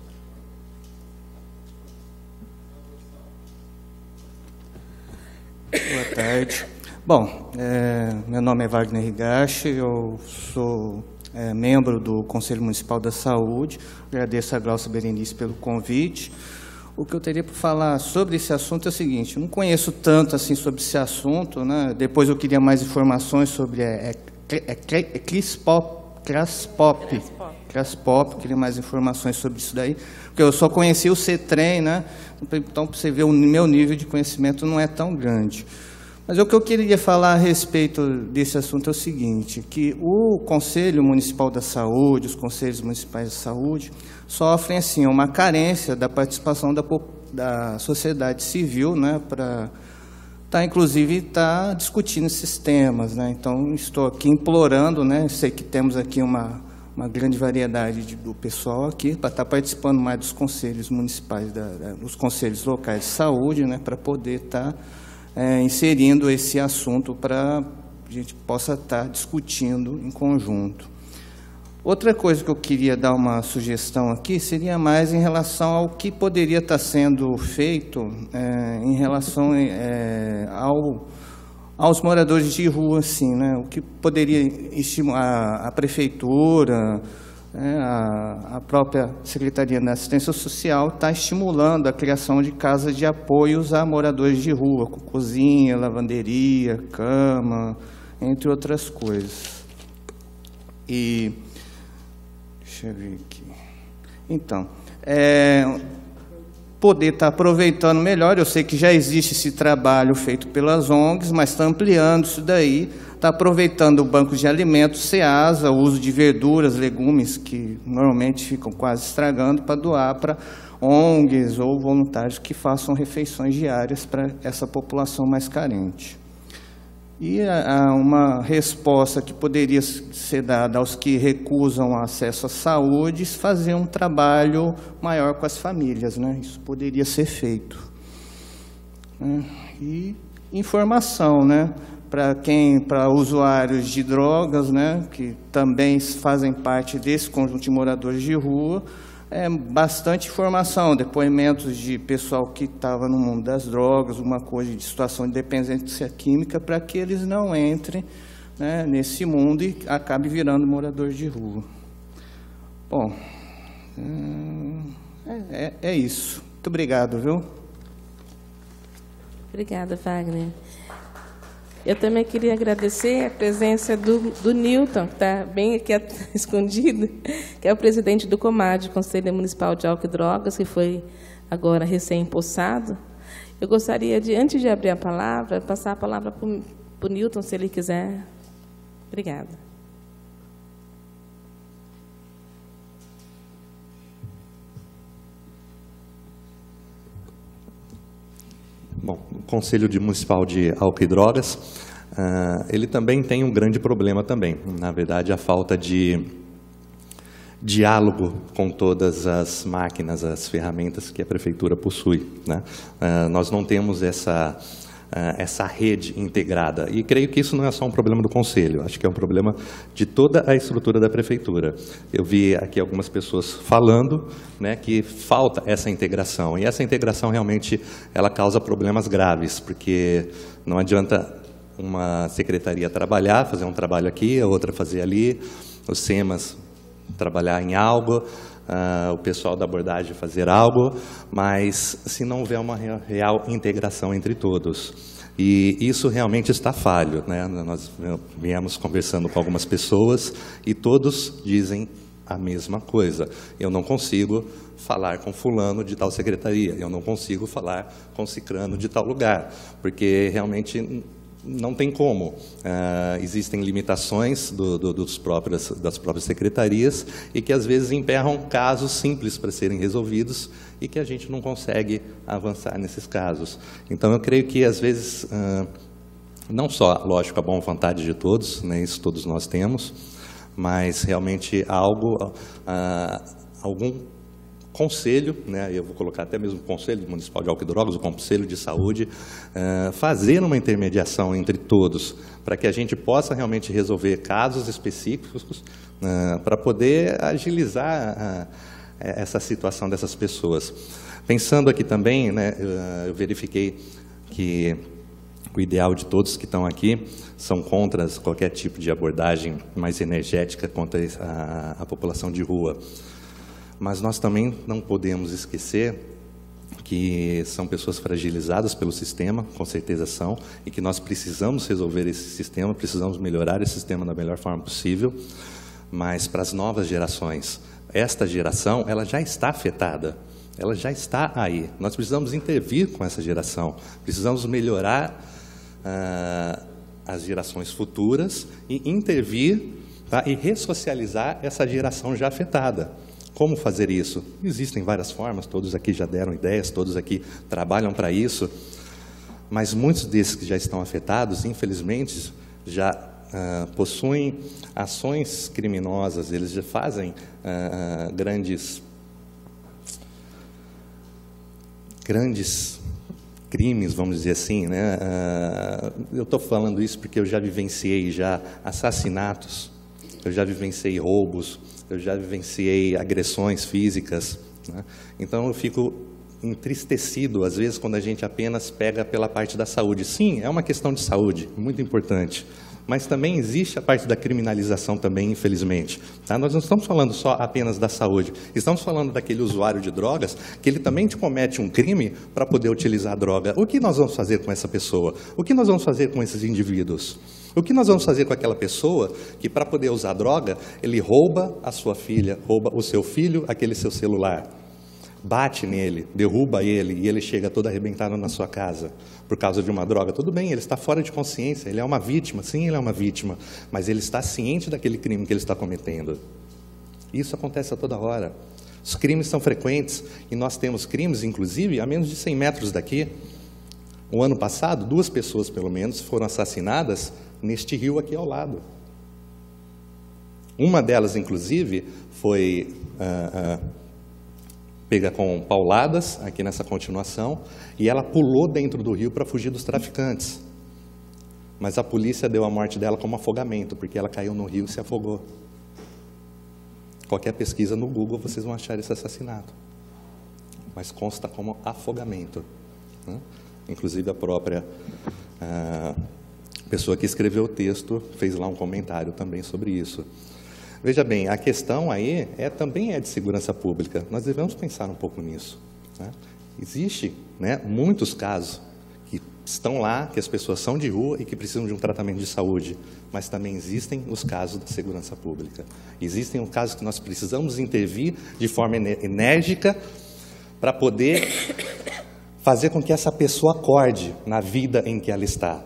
Boa tarde. Bom, meu nome é Wagner Higashi, eu sou membro do Conselho Municipal da Saúde. Agradeço a Glaucia Berenice pelo convite. O que eu teria para falar sobre esse assunto é o seguinte: eu não conheço tanto assim sobre esse assunto, né? Depois eu queria mais informações sobre Craspop, queria mais informações sobre isso daí, porque eu só conheci o CETREM, né? Então, para você ver, o meu nível de conhecimento não é tão grande. Mas o que eu queria falar a respeito desse assunto é o seguinte, que o Conselho Municipal da Saúde, os Conselhos Municipais de Saúde, sofrem assim, uma carência da participação da sociedade civil, né, para inclusive discutindo esses temas, né? Então, estou aqui implorando, né, sei que temos aqui uma grande variedade do pessoal aqui, para estar participando mais dos conselhos municipais, dos conselhos locais de saúde, né, para poder estar inserindo esse assunto para a gente possa estar discutindo em conjunto. Outra coisa que eu queria dar uma sugestão aqui seria mais em relação ao que poderia estar sendo feito em relação aos moradores de rua, assim, né? O que poderia estimular a prefeitura, a própria Secretaria da Assistência Social está estimulando a criação de casas de apoios a moradores de rua, com cozinha, lavanderia, cama, entre outras coisas. E deixa eu ver aqui. Então, poder estar aproveitando melhor. Eu sei que já existe esse trabalho feito pelas ONGs, mas está ampliando isso daí, está aproveitando o banco de alimentos, SEASA, o uso de verduras, legumes, que normalmente ficam quase estragando, para doar para ONGs ou voluntários que façam refeições diárias para essa população mais carente. E uma resposta que poderia ser dada aos que recusam acesso à saúde, fazer um trabalho maior com as famílias, né? Isso poderia ser feito. E informação, né? Para usuários de drogas, né? Que também fazem parte desse conjunto de moradores de rua, bastante informação, depoimentos de pessoal que estava no mundo das drogas, uma coisa de situação de dependência química, para que eles não entrem, né, nesse mundo e acabem virando moradores de rua. Bom, é isso. Muito obrigado, viu? Obrigada, Wagner. Eu também queria agradecer a presença do Newton, que está bem aqui escondido, que é o presidente do COMAD, Conselho Municipal de Álcool e Drogas, que foi agora recém-impossado. Eu gostaria de, antes de abrir a palavra, passar a palavra para o Newton, se ele quiser. Obrigada. Bom, o Conselho Municipal de Álcool e Drogas, ele também tem um grande problema também. Na verdade, a falta de diálogo com todas as máquinas, as ferramentas que a Prefeitura possui, né? Nós não temos essa rede integrada. E creio que isso não é só um problema do Conselho, acho que é um problema de toda a estrutura da Prefeitura. Eu vi aqui algumas pessoas falando, né, que falta essa integração, e essa integração realmente ela causa problemas graves, porque não adianta uma secretaria trabalhar, fazer um trabalho aqui, a outra fazer ali, os SEMAS trabalhar em algo, o pessoal da abordagem fazer algo, mas se não houver uma real integração entre todos. E isso realmente está falho, né? Nós viemos conversando com algumas pessoas e todos dizem a mesma coisa. Eu não consigo falar com fulano de tal secretaria, eu não consigo falar com cicrano de tal lugar, porque realmente não tem como. Existem limitações das próprias secretarias e que às vezes emperram casos simples para serem resolvidos e que a gente não consegue avançar nesses casos. Então eu creio que às vezes, não só, lógico, a boa vontade de todos, né, isso todos nós temos, mas realmente algum conselho, né, eu vou colocar até mesmo o Conselho Municipal de Álcool e Drogas, o Conselho de Saúde, fazer uma intermediação entre todos, para que a gente possa realmente resolver casos específicos, para poder agilizar essa situação dessas pessoas. Pensando aqui também, né, eu verifiquei que o ideal de todos que estão aqui são contra qualquer tipo de abordagem mais energética contra a população de rua. Mas nós também não podemos esquecer que são pessoas fragilizadas pelo sistema, com certeza são, e que nós precisamos resolver esse sistema, precisamos melhorar esse sistema da melhor forma possível, mas para as novas gerações, esta geração, ela já está afetada, ela já está aí. Nós precisamos intervir com essa geração, precisamos melhorar as gerações futuras e intervir, tá, e ressocializar essa geração já afetada. Como fazer isso? Existem várias formas, todos aqui já deram ideias, todos aqui trabalham para isso, mas muitos desses que já estão afetados, infelizmente, já possuem ações criminosas, eles já fazem grandes crimes, vamos dizer assim, né? Eu estou falando isso porque eu já vivenciei assassinatos, eu já vivenciei roubos, eu já vivenciei agressões físicas, né? Então eu fico entristecido, às vezes, quando a gente apenas pega pela parte da saúde. Sim, é uma questão de saúde, muito importante, mas também existe a parte da criminalização também, infelizmente. Tá? Nós não estamos falando só apenas da saúde, estamos falando daquele usuário de drogas, que ele também comete um crime para poder utilizar a droga. O que nós vamos fazer com essa pessoa? O que nós vamos fazer com esses indivíduos? O que nós vamos fazer com aquela pessoa que, para poder usar droga, ele rouba a sua filha, rouba o seu filho, aquele seu celular? bate nele, derruba ele e ele chega todo arrebentado na sua casa por causa de uma droga, tudo bem, ele está fora de consciência, ele é uma vítima, sim, ele é uma vítima, mas ele está ciente daquele crime que ele está cometendo. Isso acontece a toda hora. Os crimes são frequentes e nós temos crimes, inclusive, a menos de 100 metros daqui. O ano passado, 2 pessoas, pelo menos, foram assassinadas neste rio aqui ao lado. Uma delas, inclusive, foi pega com pauladas, aqui nessa continuação, e ela pulou dentro do rio para fugir dos traficantes. Mas a polícia deu a morte dela como afogamento, porque ela caiu no rio e se afogou. Qualquer pesquisa no Google, vocês vão achar esse assassinato. Mas consta como afogamento, né? Inclusive a própria pessoa que escreveu o texto fez lá um comentário também sobre isso. Veja bem, a questão aí também é de segurança pública. Nós devemos pensar um pouco nisso, né? Existe, né, muitos casos que estão lá, que as pessoas são de rua e que precisam de um tratamento de saúde, mas também existem os casos da segurança pública. Existem os casos que nós precisamos intervir de forma enérgica para poder fazer com que essa pessoa acorde na vida em que ela está,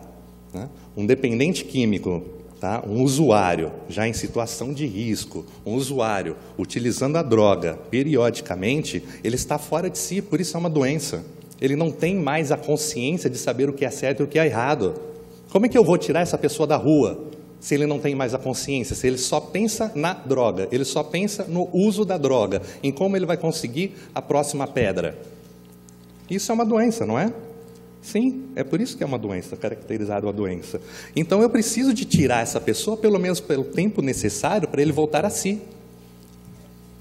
né? Um dependente químico, tá? Um usuário já em situação de risco, um usuário utilizando a droga periodicamente, ele está fora de si, por isso é uma doença. Ele não tem mais a consciência de saber o que é certo e o que é errado. Como é que eu vou tirar essa pessoa da rua se ele não tem mais a consciência, se ele só pensa na droga, ele só pensa no uso da droga, em como ele vai conseguir a próxima pedra? Isso é uma doença, não é? Sim, é por isso que é uma doença, caracterizada uma doença. Então eu preciso de tirar essa pessoa, pelo menos pelo tempo necessário, para ele voltar a si,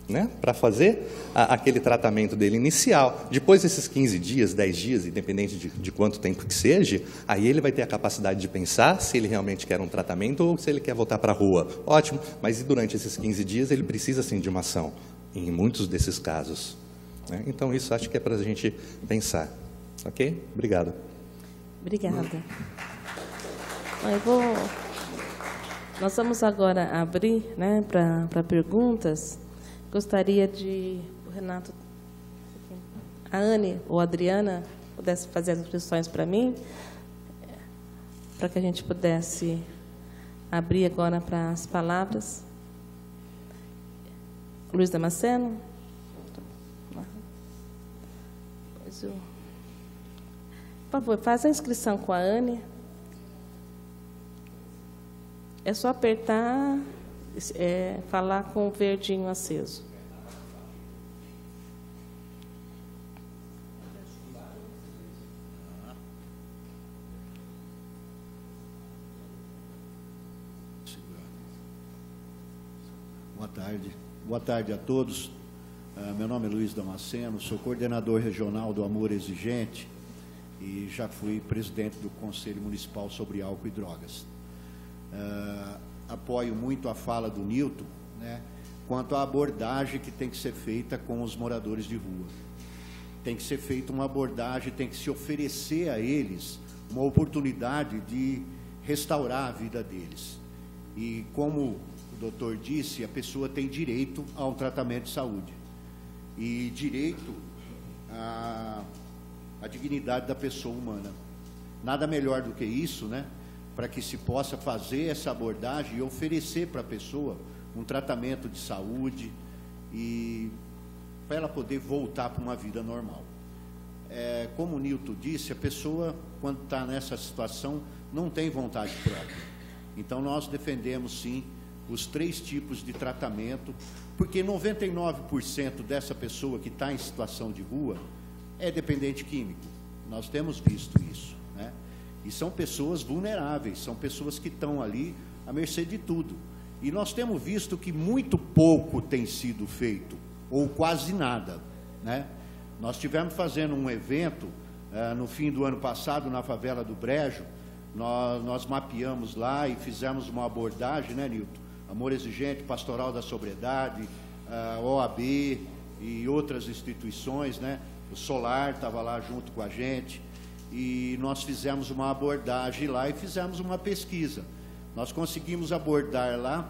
né? Para fazer aquele tratamento dele inicial. Depois desses 15 dias, 10 dias, independente de quanto tempo que seja, aí ele vai ter a capacidade de pensar se ele realmente quer um tratamento ou se ele quer voltar para a rua. Ótimo, mas e durante esses 15 dias ele precisa sim de uma ação, em muitos desses casos, né? Então isso acho que é para a gente pensar. Ok? Obrigado. Obrigada. Nós vamos agora abrir, né, para perguntas. Gostaria de o Renato, a Anne ou a Adriana pudesse fazer as inscrições para mim, para que a gente pudesse abrir agora para as palavras. Luiz Damasceno. Por favor, faça a inscrição com a Anne. É só apertar, falar com o verdinho aceso. Boa tarde. Boa tarde a todos. Meu nome é Luiz Damasceno, sou coordenador regional do Amor Exigente e já fui presidente do Conselho Municipal sobre Álcool e Drogas. Apoio muito a fala do Nilton, né, quanto à abordagem que tem que ser feita com os moradores de rua. Tem que ser feita uma abordagem, tem que se oferecer a eles uma oportunidade de restaurar a vida deles. E como o doutor disse, a pessoa tem direito a um tratamento de saúde e direito à dignidade da pessoa humana. Nada melhor do que isso, né, para que se possa fazer essa abordagem e oferecer para a pessoa um tratamento de saúde e para ela poder voltar para uma vida normal. Como o Nilton disse, a pessoa, quando está nessa situação, não tem vontade própria. Então, nós defendemos, sim, os 3 tipos de tratamento, porque 99% dessa pessoa que está em situação de rua é dependente químico. Nós temos visto isso, né? E são pessoas vulneráveis, são pessoas que estão ali à mercê de tudo. E nós temos visto que muito pouco tem sido feito, ou quase nada, né? Nós tivemos fazendo um evento no fim do ano passado, na favela do Brejo. Nós mapeamos lá e fizemos uma abordagem, né, Nilton? Amor Exigente, Pastoral da Sobriedade, OAB e outras instituições, né? O Solar estava lá junto com a gente. E nós fizemos uma abordagem lá e fizemos uma pesquisa. Nós conseguimos abordar lá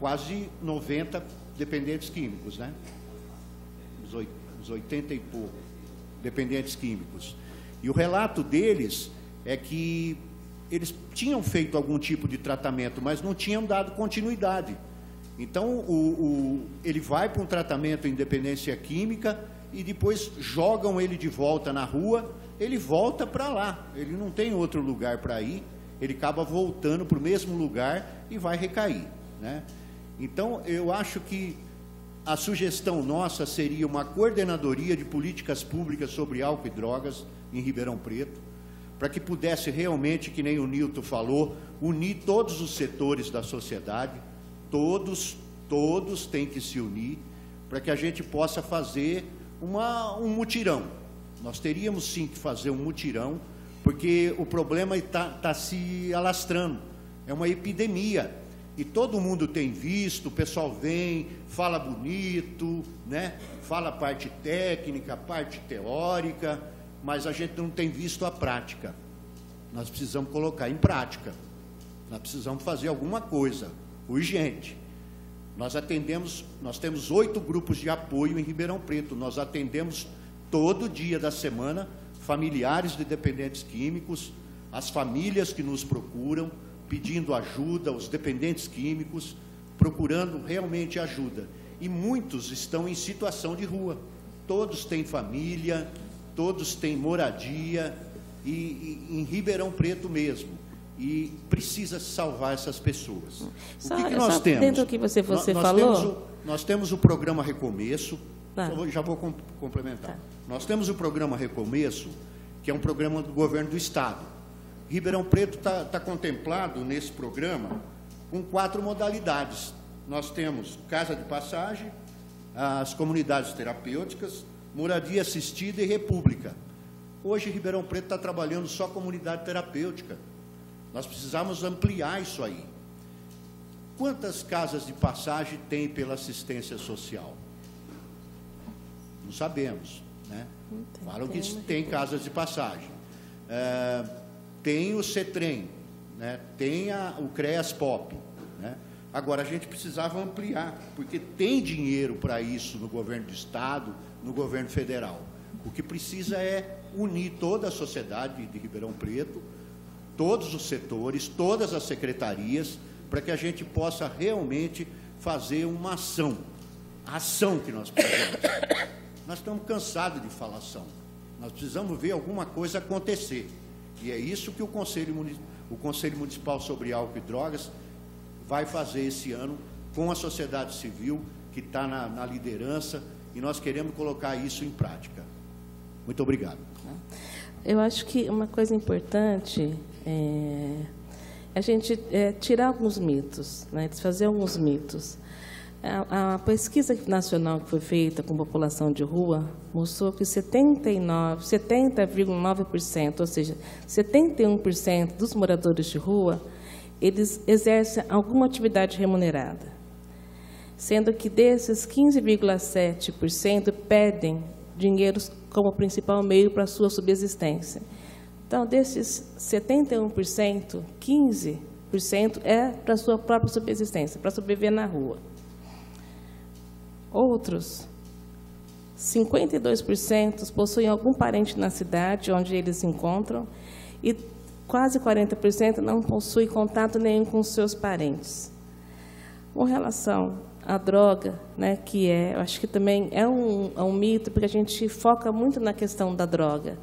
quase 90 dependentes químicos, né? uns 80 e pouco dependentes químicos. E o relato deles é que eles tinham feito algum tipo de tratamento, mas não tinham dado continuidade. Então, ele vai para um tratamento em dependência química e depois jogam ele de volta na rua, ele volta para lá, ele não tem outro lugar para ir, ele acaba voltando para o mesmo lugar e vai recair, né? Então, eu acho que a sugestão nossa seria uma coordenadoria de políticas públicas sobre álcool e drogas em Ribeirão Preto, para que pudesse realmente, que nem o Nilton falou, unir todos os setores da sociedade, todos têm que se unir, para que a gente possa fazer um mutirão. Nós teríamos sim que fazer um mutirão, porque o problema está se alastrando, é uma epidemia. E todo mundo tem visto, o pessoal vem, fala bonito, né? Fala a parte técnica, a parte teórica, mas a gente não tem visto a prática. Nós precisamos colocar em prática. Nós precisamos fazer alguma coisa, urgente. Nós temos 8 grupos de apoio em Ribeirão Preto. Nós atendemos todo dia da semana familiares de dependentes químicos, as famílias que nos procuram, pedindo ajuda, os dependentes químicos, procurando realmente ajuda. E muitos estão em situação de rua. Todos têm família, todos têm moradia, e em Ribeirão Preto mesmo. E precisa salvar essas pessoas. O que nós temos? Dentro do que você falou... Nós temos o programa Recomeço. Tá. Já vou complementar. Tá. Nós temos o programa Recomeço, que é um programa do governo do Estado. Ribeirão Preto está contemplado nesse programa com 4 modalidades. Nós temos casa de passagem, as comunidades terapêuticas, moradia assistida e república. Hoje, Ribeirão Preto está trabalhando só comunidade terapêutica. Nós precisamos ampliar isso aí. Quantas casas de passagem tem pela assistência social? Não sabemos, né? Falam que tem casas de passagem. Tem o CETREM, né? Tem o CREAS POP, né? Agora, a gente precisava ampliar, porque tem dinheiro para isso no governo do Estado, no governo federal. O que precisa é unir toda a sociedade de Ribeirão Preto, todos os setores, todas as secretarias, para que a gente possa realmente fazer uma ação. A ação que nós precisamos. Nós estamos cansados de falar ação. Nós precisamos ver alguma coisa acontecer. E é isso que o Conselho Municipal sobre Álcool e Drogas vai fazer esse ano com a sociedade civil, que está na liderança, e nós queremos colocar isso em prática. Muito obrigado. Eu acho que uma coisa importante é a gente tirar alguns mitos, né, desfazer alguns mitos. A pesquisa nacional que foi feita com população de rua mostrou que 70,9%, ou seja, 71% dos moradores de rua, eles exercem alguma atividade remunerada, sendo que desses 15,7% pedem dinheiro como principal meio para a sua subsistência. Então, desses 71%, 15% é para a sua própria subsistência, para sobreviver na rua. Outros, 52% possuem algum parente na cidade onde eles se encontram e quase 40% não possuem contato nenhum com seus parentes. Com relação à droga, né, que eu acho que também é um mito, porque a gente foca muito na questão da droga.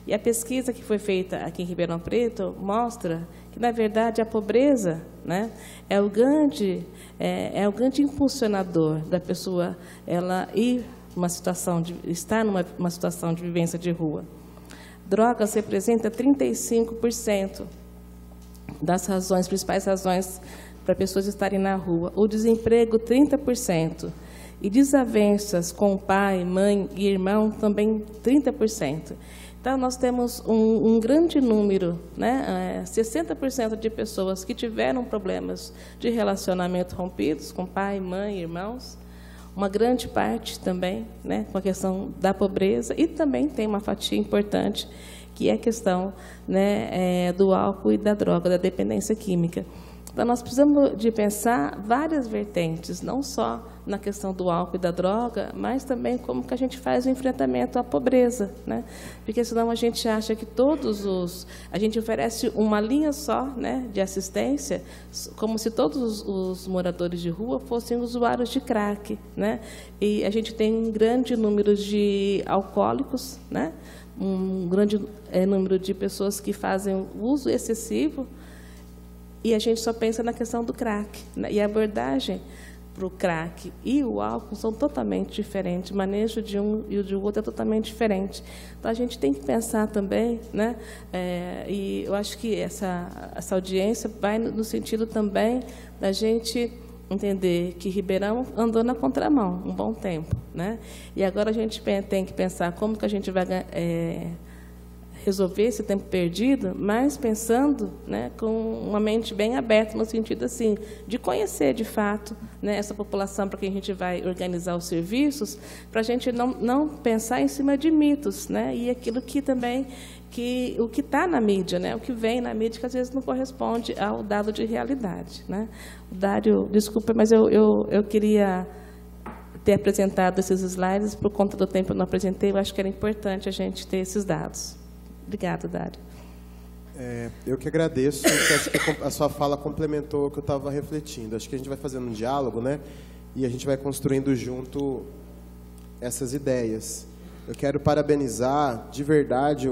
E a pesquisa que foi feita aqui em Ribeirão Preto mostra que, na verdade, a pobreza, né, é o grande impulsionador da pessoa estar numa situação de vivência de rua. Drogas representa 35% das principais razões para pessoas estarem na rua. O desemprego, 30%. E desavenças com o pai, mãe e irmão, também 30%. Então, nós temos um grande número, né, 60% de pessoas que tiveram problemas de relacionamento rompidos com pai, mãe, irmãos. Uma grande parte também, né, com a questão da pobreza. E também tem uma fatia importante, que é a questão, né, do álcool e da droga, da dependência química. Então, nós precisamos de pensar várias vertentes, não só na questão do álcool e da droga, mas também como que a gente faz o enfrentamento à pobreza, né? Porque senão a gente acha que a gente oferece uma linha só, né, de assistência, como se todos os moradores de rua fossem usuários de crack, né? E a gente tem um grande número de alcoólicos, né? Um grande número de pessoas que fazem uso excessivo, e a gente só pensa na questão do crack, né? E a abordagem para o crack e o álcool são totalmente diferentes. O manejo de um e o de outro é totalmente diferente. Então, a gente tem que pensar também, né? E eu acho que essa audiência vai no sentido também da gente entender que Ribeirão andou na contramão um bom tempo, né? E agora a gente tem que pensar como que a gente vai resolver esse tempo perdido, mas pensando, né, com uma mente bem aberta, no sentido assim, de conhecer de fato, né, essa população para quem a gente vai organizar os serviços, para a gente não pensar em cima de mitos, né, e aquilo que também, o que está na mídia, né, o que vem na mídia, que às vezes não corresponde ao dado de realidade, né. Dário, desculpa, mas eu queria ter apresentado esses slides, por conta do tempo eu não apresentei, eu acho que era importante a gente ter esses dados. Obrigada, Dário. Eu que agradeço, acho que a sua fala complementou o que eu estava refletindo. Acho que a gente vai fazendo um diálogo, né? E a gente vai construindo junto essas ideias. Eu quero parabenizar, de verdade,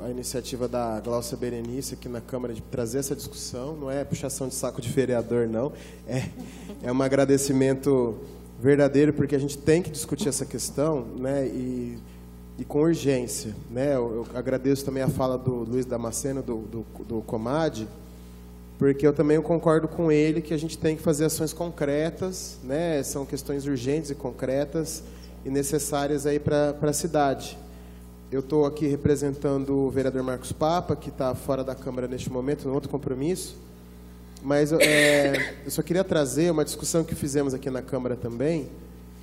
a iniciativa da Glaucia Berenice aqui na Câmara de trazer essa discussão. Não é puxação de saco de vereador, não. É um agradecimento verdadeiro, porque a gente tem que discutir essa questão, né? E com urgência, né? Eu agradeço também a fala do Luiz Damasceno, do Comad, porque eu também concordo com ele que a gente tem que fazer ações concretas, né? São questões urgentes e concretas e necessárias aí para a cidade. Eu estou aqui representando o vereador Marcos Papa, que está fora da Câmara neste momento, em outro compromisso, mas eu só queria trazer uma discussão que fizemos aqui na Câmara também,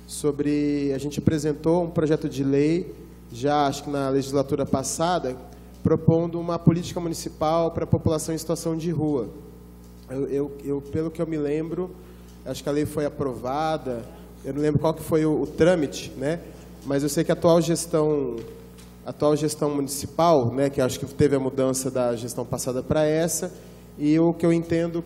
sobre, a gente apresentou um projeto de lei, já acho que na legislatura passada, propondo uma política municipal para a população em situação de rua. Pelo que eu me lembro, acho que a lei foi aprovada, eu não lembro qual que foi o trâmite, né? Mas eu sei que a atual gestão municipal, né, que acho que teve a mudança da gestão passada para essa, e o que eu entendo,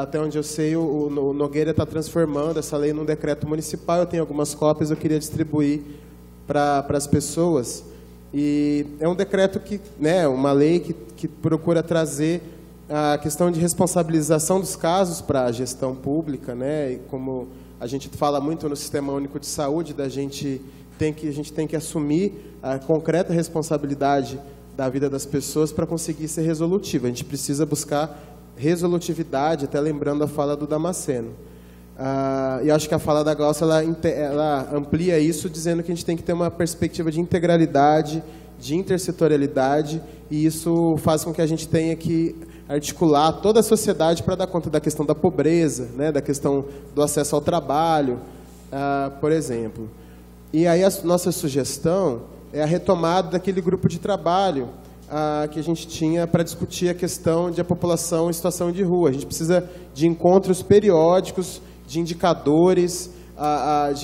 até onde eu sei, o Nogueira está transformando essa lei num decreto municipal. Eu tenho algumas cópias, eu queria distribuir para as pessoas, e é um decreto que, né, uma lei que procura trazer a questão de responsabilização dos casos para a gestão pública, né, e como a gente fala muito no Sistema Único de Saúde, a gente tem que assumir a concreta responsabilidade da vida das pessoas para conseguir ser resolutivo. A gente precisa buscar resolutividade, até lembrando a fala do Damasceno. E acho que a fala da Glaucia, ela amplia isso, dizendo que a gente tem que ter uma perspectiva de integralidade, de intersetorialidade, e isso faz com que a gente tenha que articular toda a sociedade para dar conta da questão da pobreza, né, da questão do acesso ao trabalho, por exemplo. E aí a nossa sugestão é a retomada daquele grupo de trabalho que a gente tinha para discutir a questão de a população em situação de rua. A gente precisa de encontros periódicos, de indicadores,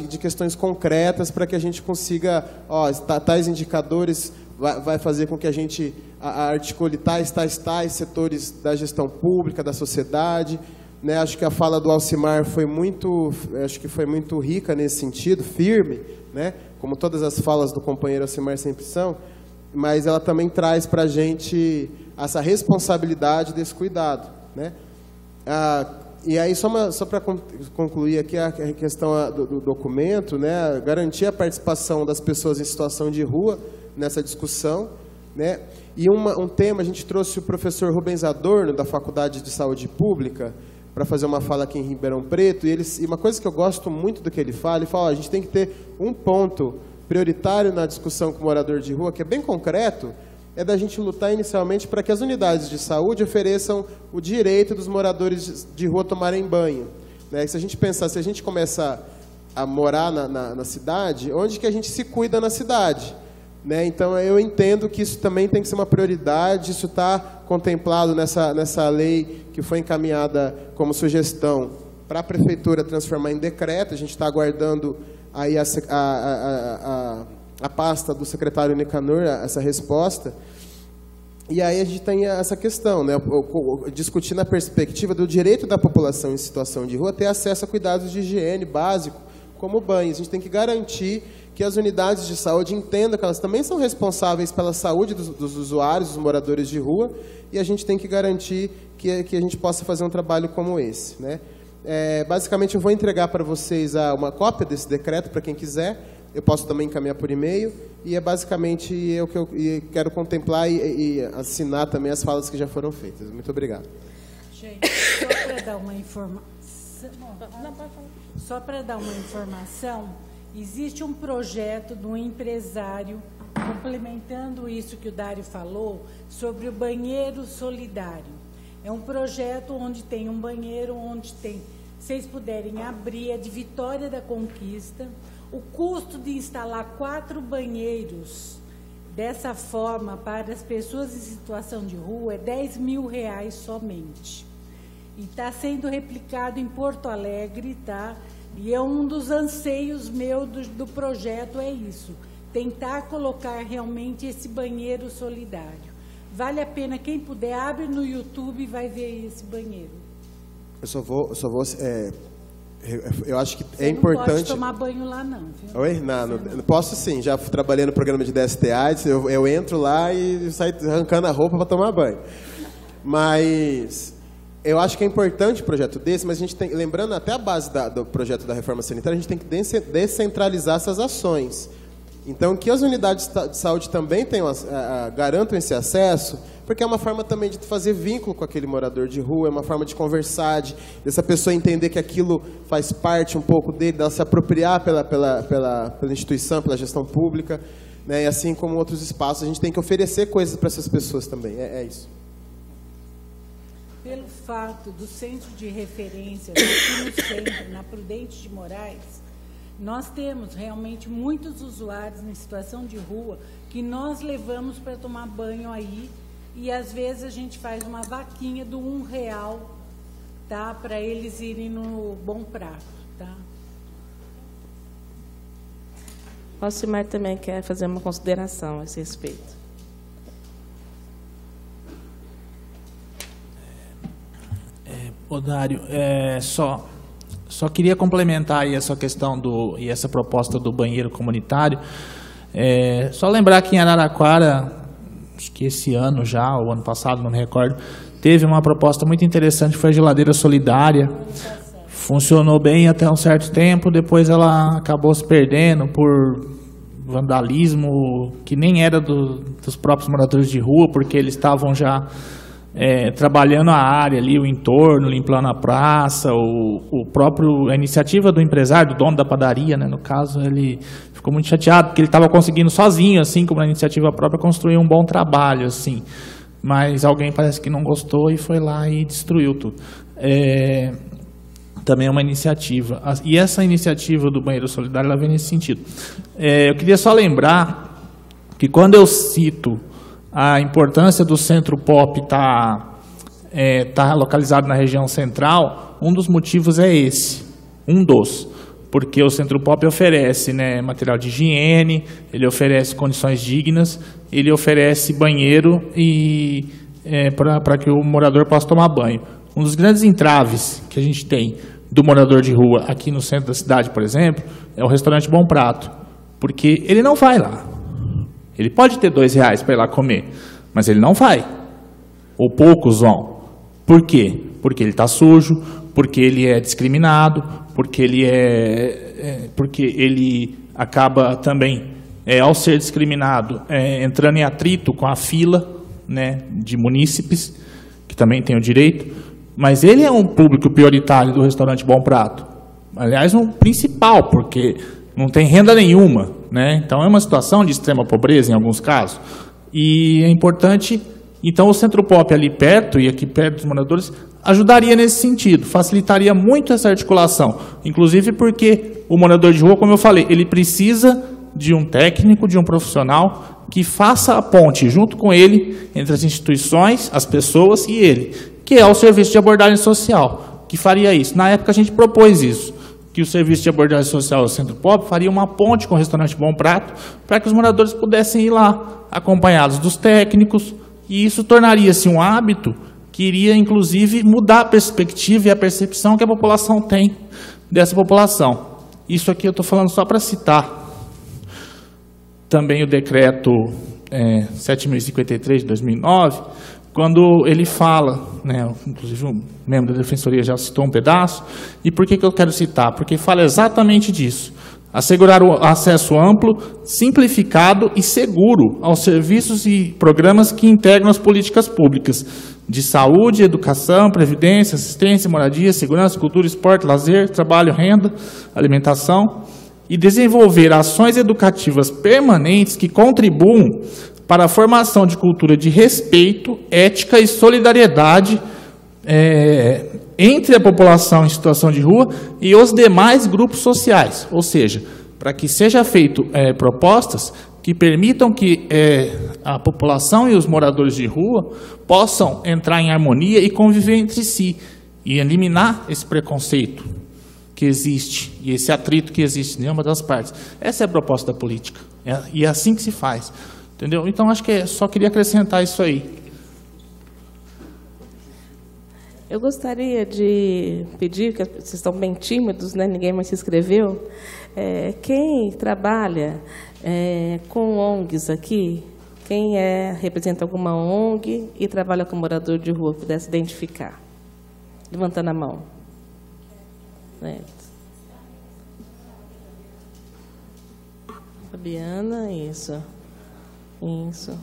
de questões concretas, para que a gente consiga, tais indicadores vai fazer com que a gente articule tais setores da gestão pública, da sociedade, né? Acho que a fala do Alcimar foi muito rica nesse sentido, firme, né? Como todas as falas do companheiro Alcimar sempre são, mas ela também traz para a gente essa responsabilidade desse cuidado, né? E aí, só para concluir aqui a questão do documento, né, garantir a participação das pessoas em situação de rua nessa discussão, né? E um tema, a gente trouxe o professor Rubens Adorno, da Faculdade de Saúde Pública, para fazer uma fala aqui em Ribeirão Preto, e uma coisa que eu gosto muito do que ele fala, a gente tem que ter um ponto prioritário na discussão com o morador de rua, que é bem concreto, é da gente lutar inicialmente para que as unidades de saúde ofereçam o direito dos moradores de rua tomarem banho, né? Se a gente pensar, se a gente começa a morar na cidade, onde que a gente se cuida na cidade? né? Então, eu entendo que isso também tem que ser uma prioridade, isso está contemplado nessa lei que foi encaminhada como sugestão para a Prefeitura transformar em decreto. A gente está aguardando aí a pasta do secretário Nicanor, essa resposta. E aí a gente tem essa questão, né? Discutir na perspectiva do direito da população em situação de rua ter acesso a cuidados de higiene básico, como banho. A gente tem que garantir que as unidades de saúde entendam que elas também são responsáveis pela saúde dos usuários, dos moradores de rua, e a gente tem que garantir que a gente possa fazer um trabalho como esse, né? Basicamente, eu vou entregar para vocês uma cópia desse decreto, para quem quiser. Eu posso também encaminhar por e-mail, e é basicamente o que eu quero contemplar e assinar também as falas que já foram feitas. Muito obrigado. Gente, só para dar uma informação, existe um projeto de um empresário, complementando isso que o Dário falou, sobre o banheiro solidário. É um projeto onde tem um banheiro, onde tem, se vocês puderem abrir, é de Vitória da Conquista. O custo de instalar 4 banheiros dessa forma para as pessoas em situação de rua é R$10 mil somente. E está sendo replicado em Porto Alegre, tá? E é um dos anseios meus do projeto, é isso. Tentar colocar realmente esse banheiro solidário. Vale a pena, quem puder, abre no YouTube e vai ver esse banheiro. Eu só vou eu acho que é importante... Não pode tomar banho lá, não. Viu? Oi? Não, posso sim. Já trabalhei no programa de DSTA, eu entro lá e saio arrancando a roupa para tomar banho. Mas eu acho que é importante um projeto desse, mas a gente tem, lembrando até a base do projeto da reforma sanitária, a gente tem que descentralizar essas ações. Então, que as unidades de saúde também garantam esse acesso, porque é uma forma também de fazer vínculo com aquele morador de rua, é uma forma de conversar, dessa pessoa entender que aquilo faz parte um pouco dele, dela se apropriar pela instituição, pela gestão pública, né? E assim como outros espaços, a gente tem que oferecer coisas para essas pessoas também, é isso. Pelo fato do centro de referência, aqui no centro, na Prudente de Moraes, nós temos realmente muitos usuários em situação de rua que nós levamos para tomar banho aí, e às vezes a gente faz uma vaquinha do R$1, tá? Para eles irem no Bom Prato, tá? O Alcimar também quer fazer uma consideração a esse respeito. Dário, só queria complementar aí essa questão e essa proposta do banheiro comunitário. Só lembrar que em Araraquara, acho que esse ano já, ou ano passado, não me recordo, teve uma proposta muito interessante, que foi a geladeira solidária. Funcionou bem até um certo tempo, depois ela acabou se perdendo por vandalismo, que nem era dos próprios moradores de rua, porque eles estavam já trabalhando a área ali, o entorno, limpando a praça, a iniciativa do empresário, do dono da padaria, né, no caso, ele ficou muito chateado, porque ele estava conseguindo sozinho, assim, como na iniciativa própria, construir um bom trabalho, assim, mas alguém parece que não gostou e foi lá e destruiu tudo. Também é uma iniciativa, e essa iniciativa do banheiro solidário, ela vem nesse sentido. Eu queria só lembrar que quando eu cito a importância do Centro Pop tá localizado na região central, um dos motivos é esse, porque o Centro Pop oferece, né, material de higiene, ele oferece condições dignas, ele oferece banheiro para que o morador possa tomar banho. Um dos grandes entraves que a gente tem do morador de rua aqui no centro da cidade, por exemplo, é o restaurante Bom Prato, porque ele não vai lá. Ele pode ter R$2 para ir lá comer, mas ele não vai. Ou poucos vão. Por quê? Porque ele está sujo, porque ele é discriminado, porque ele acaba também, ao ser discriminado, entrando em atrito com a fila, né, de munícipes, que também tem o direito, mas ele é um público prioritário do restaurante Bom Prato. Aliás, um principal, porque não tem renda nenhuma, né? Então é uma situação de extrema pobreza em alguns casos. E é importante, então o Centro Pop ali perto, e aqui perto dos moradores, ajudaria nesse sentido, facilitaria muito essa articulação. Inclusive porque o morador de rua, como eu falei, ele precisa de um técnico, de um profissional que faça a ponte junto com ele entre as instituições, as pessoas e ele, que é o serviço de abordagem social, que faria isso. Na época a gente propôs isso, que o serviço de abordagem social do Centro Pobre faria uma ponte com o restaurante Bom Prato para que os moradores pudessem ir lá, acompanhados dos técnicos, e isso tornaria-se um hábito que iria, inclusive, mudar a perspectiva e a percepção que a população tem dessa população. Isso aqui eu estou falando só para citar também o decreto 7.053 de 2009, quando ele fala, né, inclusive um membro da Defensoria já citou um pedaço, e por que eu quero citar? Porque fala exatamente disso. Assegurar o acesso amplo, simplificado e seguro aos serviços e programas que integram as políticas públicas de saúde, educação, previdência, assistência, moradia, segurança, cultura, esporte, lazer, trabalho, renda, alimentação, e desenvolver ações educativas permanentes que contribuam para a formação de cultura de respeito, ética e solidariedade entre a população em situação de rua e os demais grupos sociais. Ou seja, para que seja feito propostas que permitam que a população e os moradores de rua possam entrar em harmonia e conviver entre si, e eliminar esse preconceito que existe, e esse atrito que existe em uma das partes. Essa é a proposta da política, e é assim que se faz. Entendeu? Então, acho que só queria acrescentar isso aí. Eu gostaria de pedir, que vocês estão bem tímidos, né? Ninguém mais se inscreveu. Quem trabalha com ONGs aqui, quem representa alguma ONG e trabalha com morador de rua, pudesse identificar? Levantando a mão. Fabiana, isso. Isso.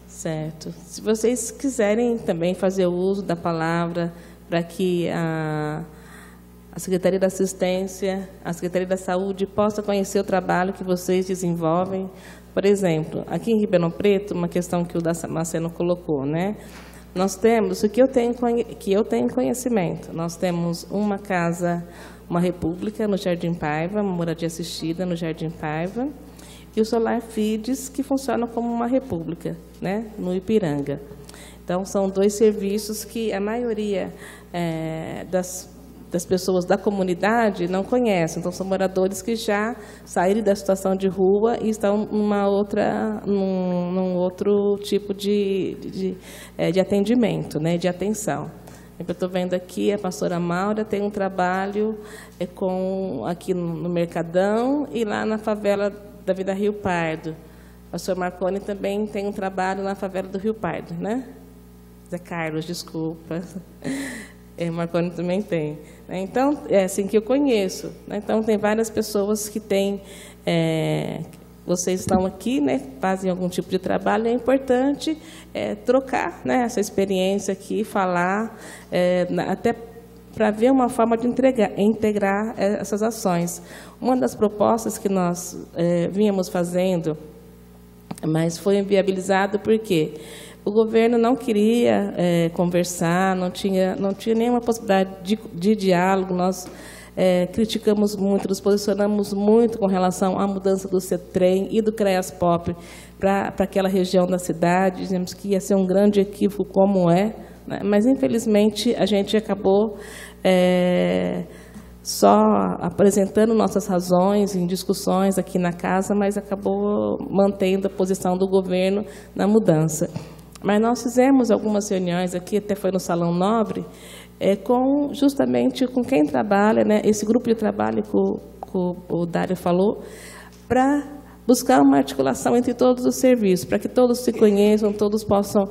Certo. Se vocês quiserem também fazer o uso da palavra para que a Secretaria da Assistência, a Secretaria da Saúde possa conhecer o trabalho que vocês desenvolvem. Por exemplo, aqui em Ribeirão Preto, uma questão que o Damasceno colocou, né? Nós temos, o que eu tenho conhecimento, nós temos uma casa, uma república no Jardim Paiva, uma moradia assistida no Jardim Paiva, e o Solar Feeds, que funciona como uma república, né, no Ipiranga. Então, são dois serviços que a maioria das pessoas da comunidade não conhecem. Então, são moradores que já saíram da situação de rua e estão num outro tipo de atendimento, né, de atenção. Eu estou vendo aqui, a pastora Maura tem um trabalho aqui no Mercadão e lá na favela da Vida Rio Pardo. O pastor Marconi também tem um trabalho na favela do Rio Pardo, né? Zé Carlos, desculpa. Marconi também tem. Então, é assim que eu conheço. Então, tem várias pessoas que têm... vocês estão aqui, né, fazem algum tipo de trabalho, é importante trocar, né, essa experiência aqui, falar, até para ver uma forma de integrar essas ações. Uma das propostas que nós vínhamos fazendo, mas foi inviabilizado porque o governo não queria conversar, não tinha nenhuma possibilidade de diálogo. Nós criticamos muito, nos posicionamos muito com relação à mudança do CETREM e do CREAS-POP para aquela região da cidade. Dizemos que ia ser um grande equívoco como né? Mas, infelizmente, a gente acabou só apresentando nossas razões em discussões aqui na casa, mas acabou mantendo a posição do governo na mudança. Mas nós fizemos algumas reuniões aqui, até foi no Salão Nobre, justamente com quem trabalha, né, esse grupo de trabalho que o Dário falou, para buscar uma articulação entre todos os serviços, para que todos se conheçam, todos possam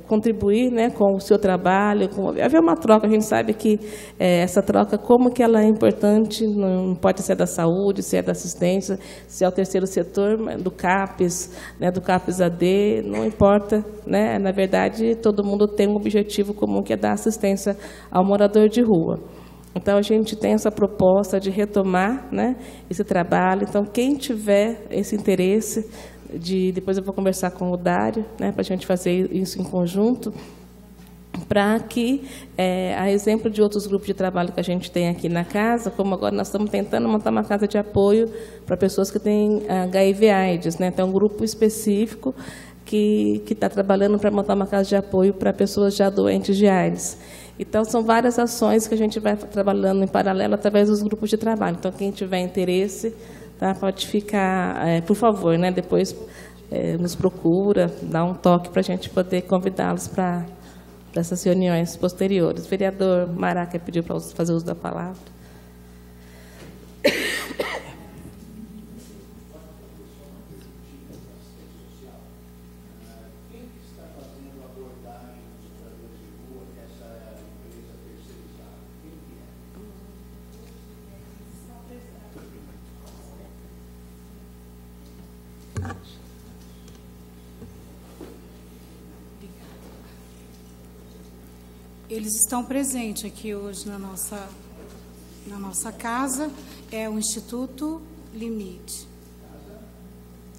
contribuir, né, com o seu trabalho, haver uma troca. A gente sabe que essa troca, como que ela é importante, não pode ser da saúde, se é da assistência, se é o terceiro setor, do CAPES, né, do CAPES-AD, não importa, né, na verdade, todo mundo tem um objetivo comum, que é dar assistência ao morador de rua. Então, a gente tem essa proposta de retomar, né, esse trabalho. Então, quem tiver esse interesse, depois eu vou conversar com o Dário, né, para a gente fazer isso em conjunto, para que, a exemplo de outros grupos de trabalho que a gente tem aqui na casa, como agora nós estamos tentando montar uma casa de apoio para pessoas que têm HIV/AIDS, né? Então, um grupo específico que está trabalhando para montar uma casa de apoio para pessoas já doentes de AIDS. Então, são várias ações que a gente vai trabalhando em paralelo através dos grupos de trabalho. Então, quem tiver interesse, tá, pode ficar, por favor, né, depois nos procura, dá um toque para a gente poder convidá-los para essas reuniões posteriores. O vereador Maraca pediu para fazer uso da palavra. Eles estão presentes aqui hoje na nossa casa, é o Instituto Limite.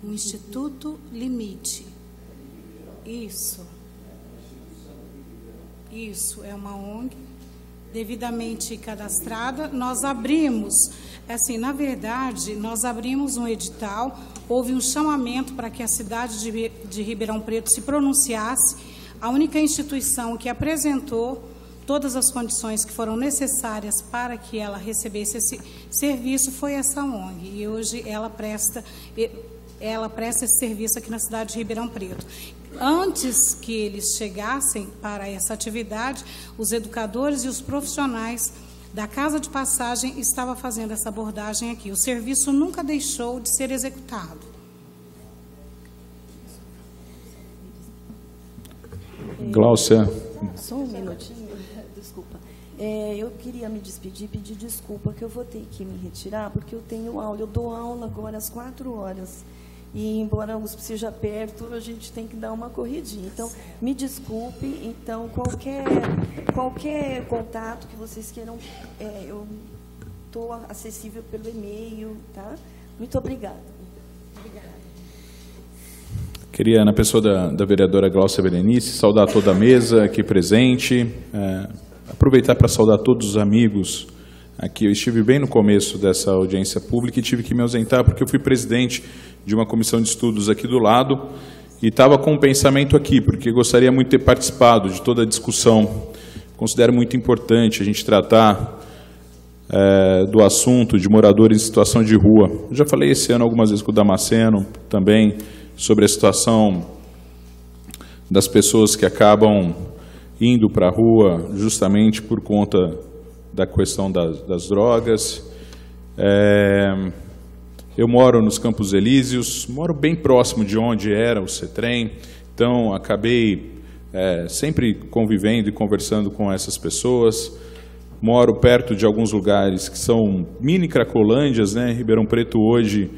O Instituto Limite. Isso. Isso, é uma ONG devidamente cadastrada. Nós abrimos, assim, na verdade, nós abrimos um edital, houve um chamamento para que a cidade de Ribeirão Preto se pronunciasse. A única instituição que apresentou todas as condições que foram necessárias para que ela recebesse esse serviço foi essa ONG. E hoje ela presta esse serviço aqui na cidade de Ribeirão Preto. Antes que eles chegassem para essa atividade, os educadores e os profissionais da Casa de Passagem estavam fazendo essa abordagem aqui. O serviço nunca deixou de ser executado. Gláucia. Só um minutinho, desculpa. Eu queria me despedir e pedir desculpa, que eu vou ter que me retirar, porque eu tenho aula. Eu dou aula agora às 4 horas. E, embora a USP seja perto, a gente tem que dar uma corridinha. Então, me desculpe. Então, qualquer contato que vocês queiram, eu estou acessível pelo e-mail, tá? Muito obrigada. Obrigada. Queria, na pessoa da vereadora Gláucia Berenice, saudar toda a mesa aqui presente, aproveitar para saudar todos os amigos aqui. Eu estive bem no começo dessa audiência pública e tive que me ausentar porque eu fui presidente de uma comissão de estudos aqui do lado e estava com um pensamento aqui, porque gostaria muito de ter participado de toda a discussão. Considero muito importante a gente tratar do assunto de moradores em situação de rua. Eu já falei esse ano algumas vezes com o Damasceno também, sobre a situação das pessoas que acabam indo para a rua justamente por conta da questão das drogas. Eu moro nos Campos Elíseos, moro bem próximo de onde era o CETREM, então acabei sempre convivendo e conversando com essas pessoas. Moro perto de alguns lugares que são mini cracolândias, né? Ribeirão Preto hoje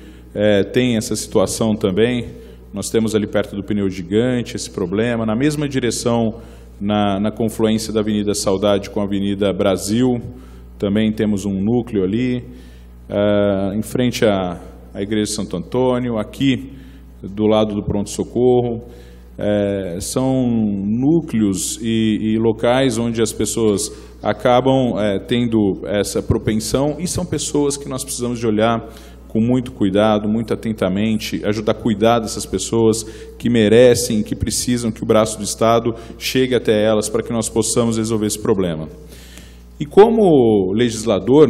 tem essa situação também. Nós temos ali perto do Pneu Gigante esse problema, na mesma direção, na confluência da Avenida Saudade com a Avenida Brasil, também temos um núcleo ali, em frente à Igreja de Santo Antônio, aqui do lado do pronto-socorro. São núcleos e locais onde as pessoas acabam tendo essa propensão e são pessoas que nós precisamos de olhar com muito cuidado, muito atentamente, ajudar a cuidar dessas pessoas que merecem, que precisam que o braço do Estado chegue até elas para que nós possamos resolver esse problema. E como legislador,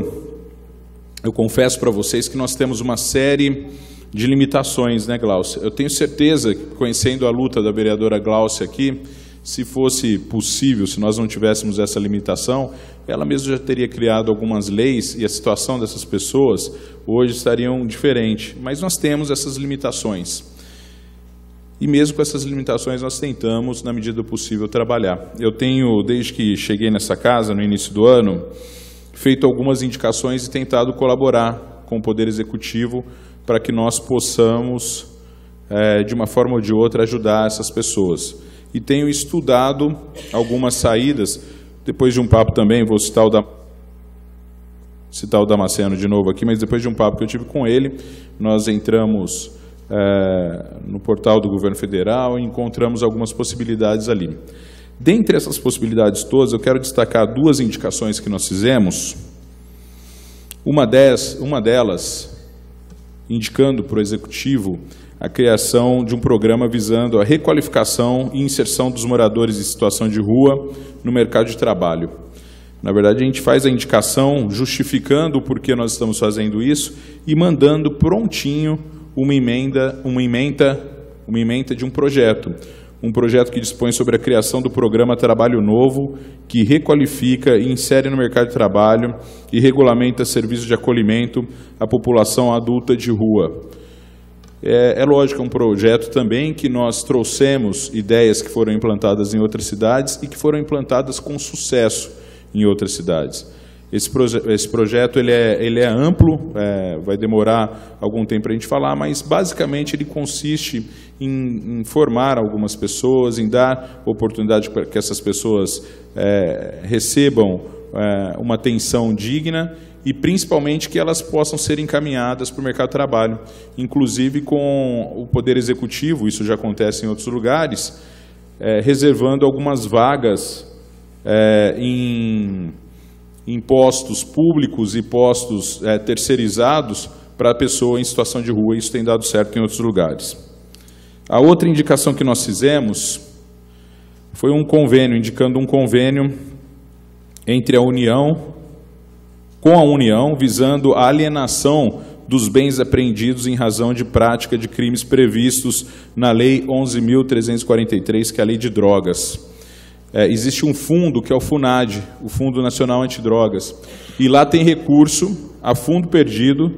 eu confesso para vocês que nós temos uma série de limitações, né, Gláucia? Eu tenho certeza, conhecendo a luta da vereadora Gláucia aqui, se fosse possível, se nós não tivéssemos essa limitação, ela mesma já teria criado algumas leis e a situação dessas pessoas hoje estariam diferente. Mas nós temos essas limitações. E mesmo com essas limitações nós tentamos, na medida do possível, trabalhar. Eu tenho, desde que cheguei nessa casa, no início do ano, feito algumas indicações e tentado colaborar com o Poder Executivo para que nós possamos, de uma forma ou de outra, ajudar essas pessoas. E tenho estudado algumas saídas, depois de um papo também, vou citar o Damasceno de novo aqui, mas depois de um papo que eu tive com ele, nós entramos no portal do Governo Federal e encontramos algumas possibilidades ali. Dentre essas possibilidades todas, eu quero destacar 2 indicações que nós fizemos. Uma delas, indicando para o Executivo a criação de um programa visando a requalificação e inserção dos moradores em situação de rua no mercado de trabalho. Na verdade, a gente faz a indicação justificando o porquê nós estamos fazendo isso e mandando prontinho uma emenda de um projeto que dispõe sobre a criação do programa Trabalho Novo, que requalifica e insere no mercado de trabalho e regulamenta serviços de acolhimento à população adulta de rua. É lógico, é um projeto também que nós trouxemos ideias que foram implantadas em outras cidades e que foram implantadas com sucesso em outras cidades. Esse projeto ele é amplo, vai demorar algum tempo para a gente falar, mas basicamente ele consiste em formar algumas pessoas, em dar oportunidade para que essas pessoas recebam uma atenção digna e principalmente que elas possam ser encaminhadas para o mercado de trabalho, inclusive com o Poder Executivo, isso já acontece em outros lugares, reservando algumas vagas em postos públicos e postos terceirizados para a pessoa em situação de rua. Isso tem dado certo em outros lugares. A outra indicação que nós fizemos foi indicando um convênio entre a União, com a União, visando a alienação dos bens apreendidos em razão de prática de crimes previstos na Lei 11.343, que é a Lei de Drogas. Existe um fundo, que é o FUNAD, o Fundo Nacional Antidrogas, e lá tem recurso a fundo perdido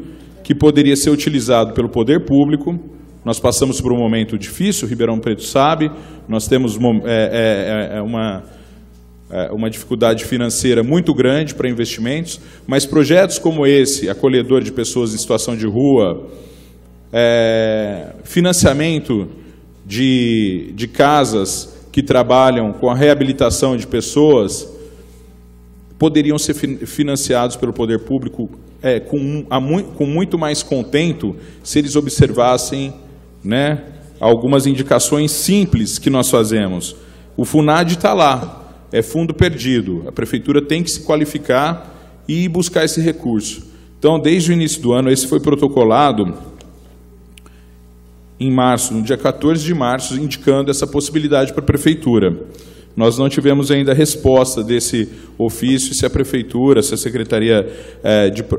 que poderia ser utilizado pelo poder público. Nós passamos por um momento difícil, Ribeirão Preto sabe, nós temos uma dificuldade financeira muito grande para investimentos, mas projetos como esse, acolhedor de pessoas em situação de rua, financiamento de casas que trabalham com a reabilitação de pessoas, poderiam ser financiados pelo poder público com muito mais contento se eles observassem, né, algumas indicações simples que nós fazemos. O FUNAD está lá, é fundo perdido, a prefeitura tem que se qualificar e buscar esse recurso. Então, desde o início do ano, esse foi protocolado em março, no dia 14 de março, indicando essa possibilidade para a prefeitura. Nós não tivemos ainda a resposta desse ofício, se a prefeitura, se a Secretaria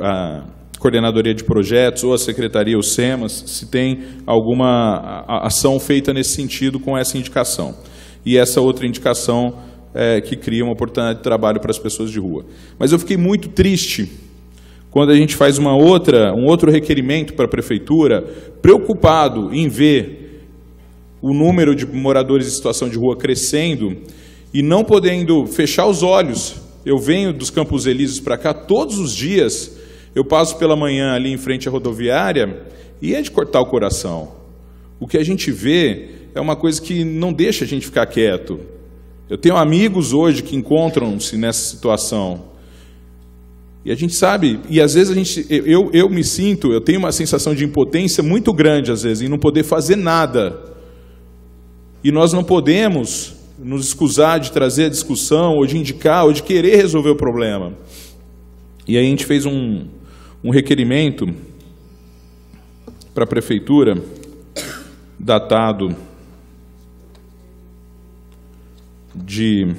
a Coordenadoria de Projetos ou a Secretaria, o SEMAS, se tem alguma ação feita nesse sentido com essa indicação. E essa outra indicação que cria uma oportunidade de trabalho para as pessoas de rua. Mas eu fiquei muito triste quando a gente faz um outro requerimento para a prefeitura, preocupado em ver o número de moradores em situação de rua crescendo e não podendo fechar os olhos. Eu venho dos Campos Elíseos para cá todos os dias, eu passo pela manhã ali em frente à rodoviária e é de cortar o coração. O que a gente vê é uma coisa que não deixa a gente ficar quieto. Eu tenho amigos hoje que encontram-se nessa situação. E a gente sabe, e às vezes eu tenho uma sensação de impotência muito grande, às vezes, em não poder fazer nada. E nós não podemos nos escusar de trazer a discussão, ou de indicar, ou de querer resolver o problema. E aí a gente fez um requerimento para a prefeitura, datado de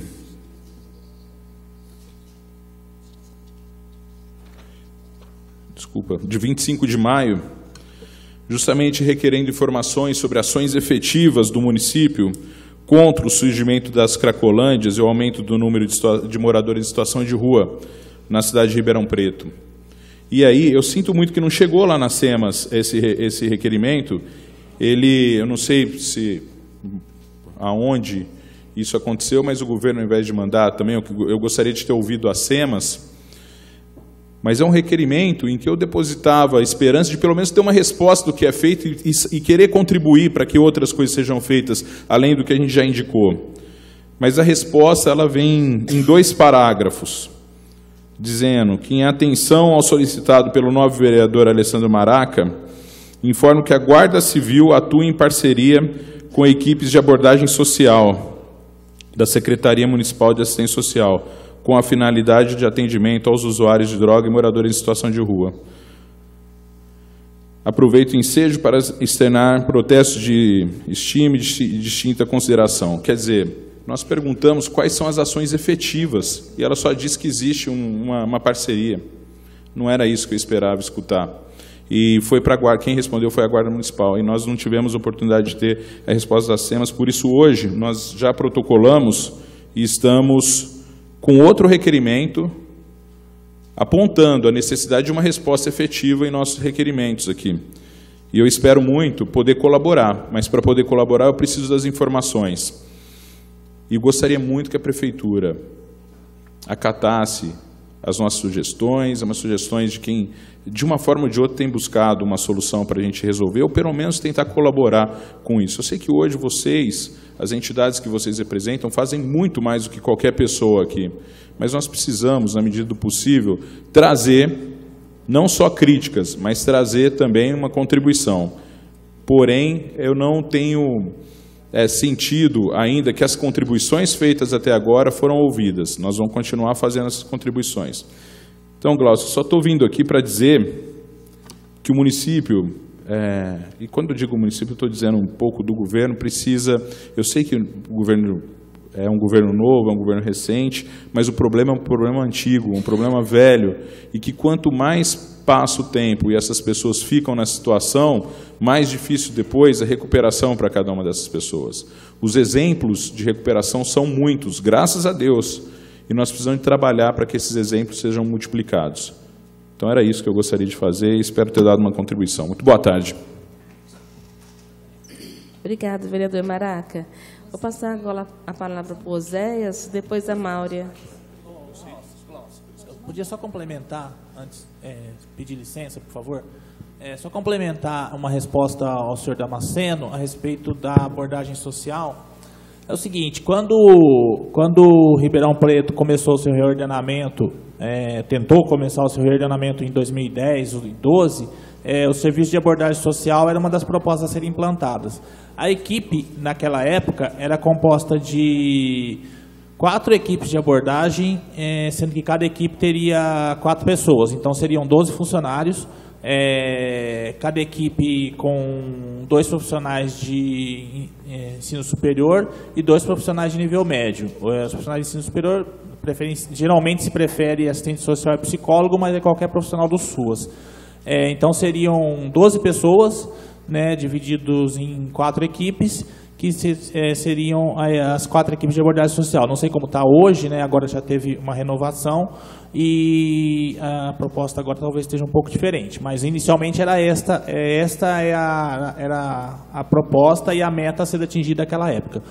25 de maio, justamente requerendo informações sobre ações efetivas do município contra o surgimento das cracolândias e o aumento do número de moradores em situação de rua na cidade de Ribeirão Preto. E aí, eu sinto muito que não chegou lá na SEMAS esse requerimento. Eu não sei aonde isso aconteceu, mas o governo, ao invés de mandar também, eu gostaria de ter ouvido a SEMAS, mas é um requerimento em que eu depositava a esperança de pelo menos ter uma resposta do que é feito e querer contribuir para que outras coisas sejam feitas, além do que a gente já indicou. Mas a resposta ela vem em 2 parágrafos, dizendo que, em atenção ao solicitado pelo novo vereador Alessandro Maraca, informo que a Guarda Civil atua em parceria com equipes de abordagem social da Secretaria Municipal de Assistência Social, com a finalidade de atendimento aos usuários de droga e moradores em situação de rua. Aproveito o ensejo para externar protestos de estima e de distinta consideração. Quer dizer, nós perguntamos quais são as ações efetivas, e ela só diz que existe uma parceria. Não era isso que eu esperava escutar. E foi para a Guarda, quem respondeu foi a Guarda Municipal, e nós não tivemos oportunidade de ter a resposta das SEMAS, por isso hoje nós já protocolamos e estamos com outro requerimento, apontando a necessidade de uma resposta efetiva em nossos requerimentos aqui. E eu espero muito poder colaborar, mas para poder colaborar eu preciso das informações. E gostaria muito que a Prefeitura acatasse as nossas sugestões, as sugestões de quem, de uma forma ou de outra, tem buscado uma solução para a gente resolver, ou pelo menos tentar colaborar com isso. Eu sei que hoje vocês, as entidades que vocês representam, fazem muito mais do que qualquer pessoa aqui, mas nós precisamos, na medida do possível, trazer não só críticas, mas trazer também uma contribuição. Porém, eu não tenho sentido ainda que as contribuições feitas até agora foram ouvidas. Nós vamos continuar fazendo essas contribuições. Então, Glaucio, só estou vindo aqui para dizer que o município, e quando eu digo município, estou dizendo um pouco do governo, precisa... Eu sei que o governo é um governo novo, é um governo recente, mas o problema é um problema antigo, um problema velho, e que quanto mais passa o tempo e essas pessoas ficam nessa situação, mais difícil depois a recuperação para cada uma dessas pessoas. Os exemplos de recuperação são muitos, graças a Deus, e nós precisamos de trabalhar para que esses exemplos sejam multiplicados. Então era isso que eu gostaria de fazer e espero ter dado uma contribuição. Muito boa tarde. Obrigada, vereador Maraca. Vou passar agora a palavra para o Oséias, depois a Máurea. Podia só complementar, antes, pedir licença, por favor, só complementar uma resposta ao senhor Damasceno a respeito da abordagem social. É o seguinte, quando Ribeirão Preto começou o seu reordenamento, tentou começar o seu reordenamento em 2010 ou 2012, o serviço de abordagem social era uma das propostas a serem implantadas. A equipe, naquela época, era composta de 4 equipes de abordagem, sendo que cada equipe teria 4 pessoas. Então, seriam 12 funcionários, cada equipe com 2 profissionais de ensino superior e 2 profissionais de nível médio. Os profissionais de ensino superior, geralmente se prefere assistente social e psicólogo, mas é qualquer profissional do SUAS. Então, seriam 12 pessoas, né, divididos em 4 equipes, que seriam as 4 equipes de abordagem social. Não sei como está hoje, né, agora já teve uma renovação e a proposta agora talvez esteja um pouco diferente, mas inicialmente era esta era a proposta e a meta a ser atingida naquela época.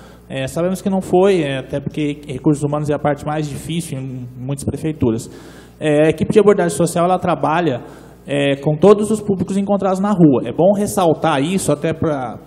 Sabemos que não foi, até porque recursos humanos é a parte mais difícil em muitas prefeituras. A equipe de abordagem social ela trabalha com todos os públicos encontrados na rua. É bom ressaltar isso até para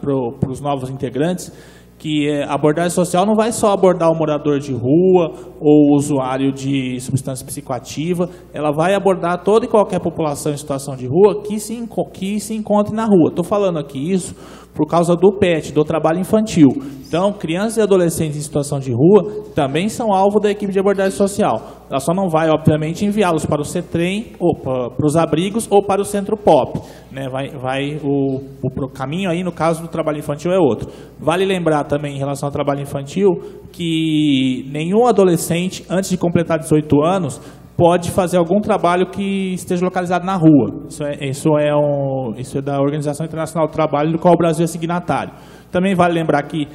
os novos integrantes, que a abordagem social não vai só abordar o morador de rua ou o usuário de substância psicoativa, ela vai abordar toda e qualquer população em situação de rua que se encontre na rua. Estou falando aqui isso por causa do PET, do trabalho infantil. Então, crianças e adolescentes em situação de rua também são alvo da equipe de abordagem social. Ela só não vai, obviamente, enviá-los para o CETREM, ou para os abrigos, ou para o Centro POP. Né? O caminho aí, no caso do trabalho infantil, é outro. Vale lembrar também, em relação ao trabalho infantil, que nenhum adolescente, antes de completar 18 anos, pode fazer algum trabalho que esteja localizado na rua. Isso é da Organização Internacional do Trabalho, do qual o Brasil é signatário. Também vale lembrar que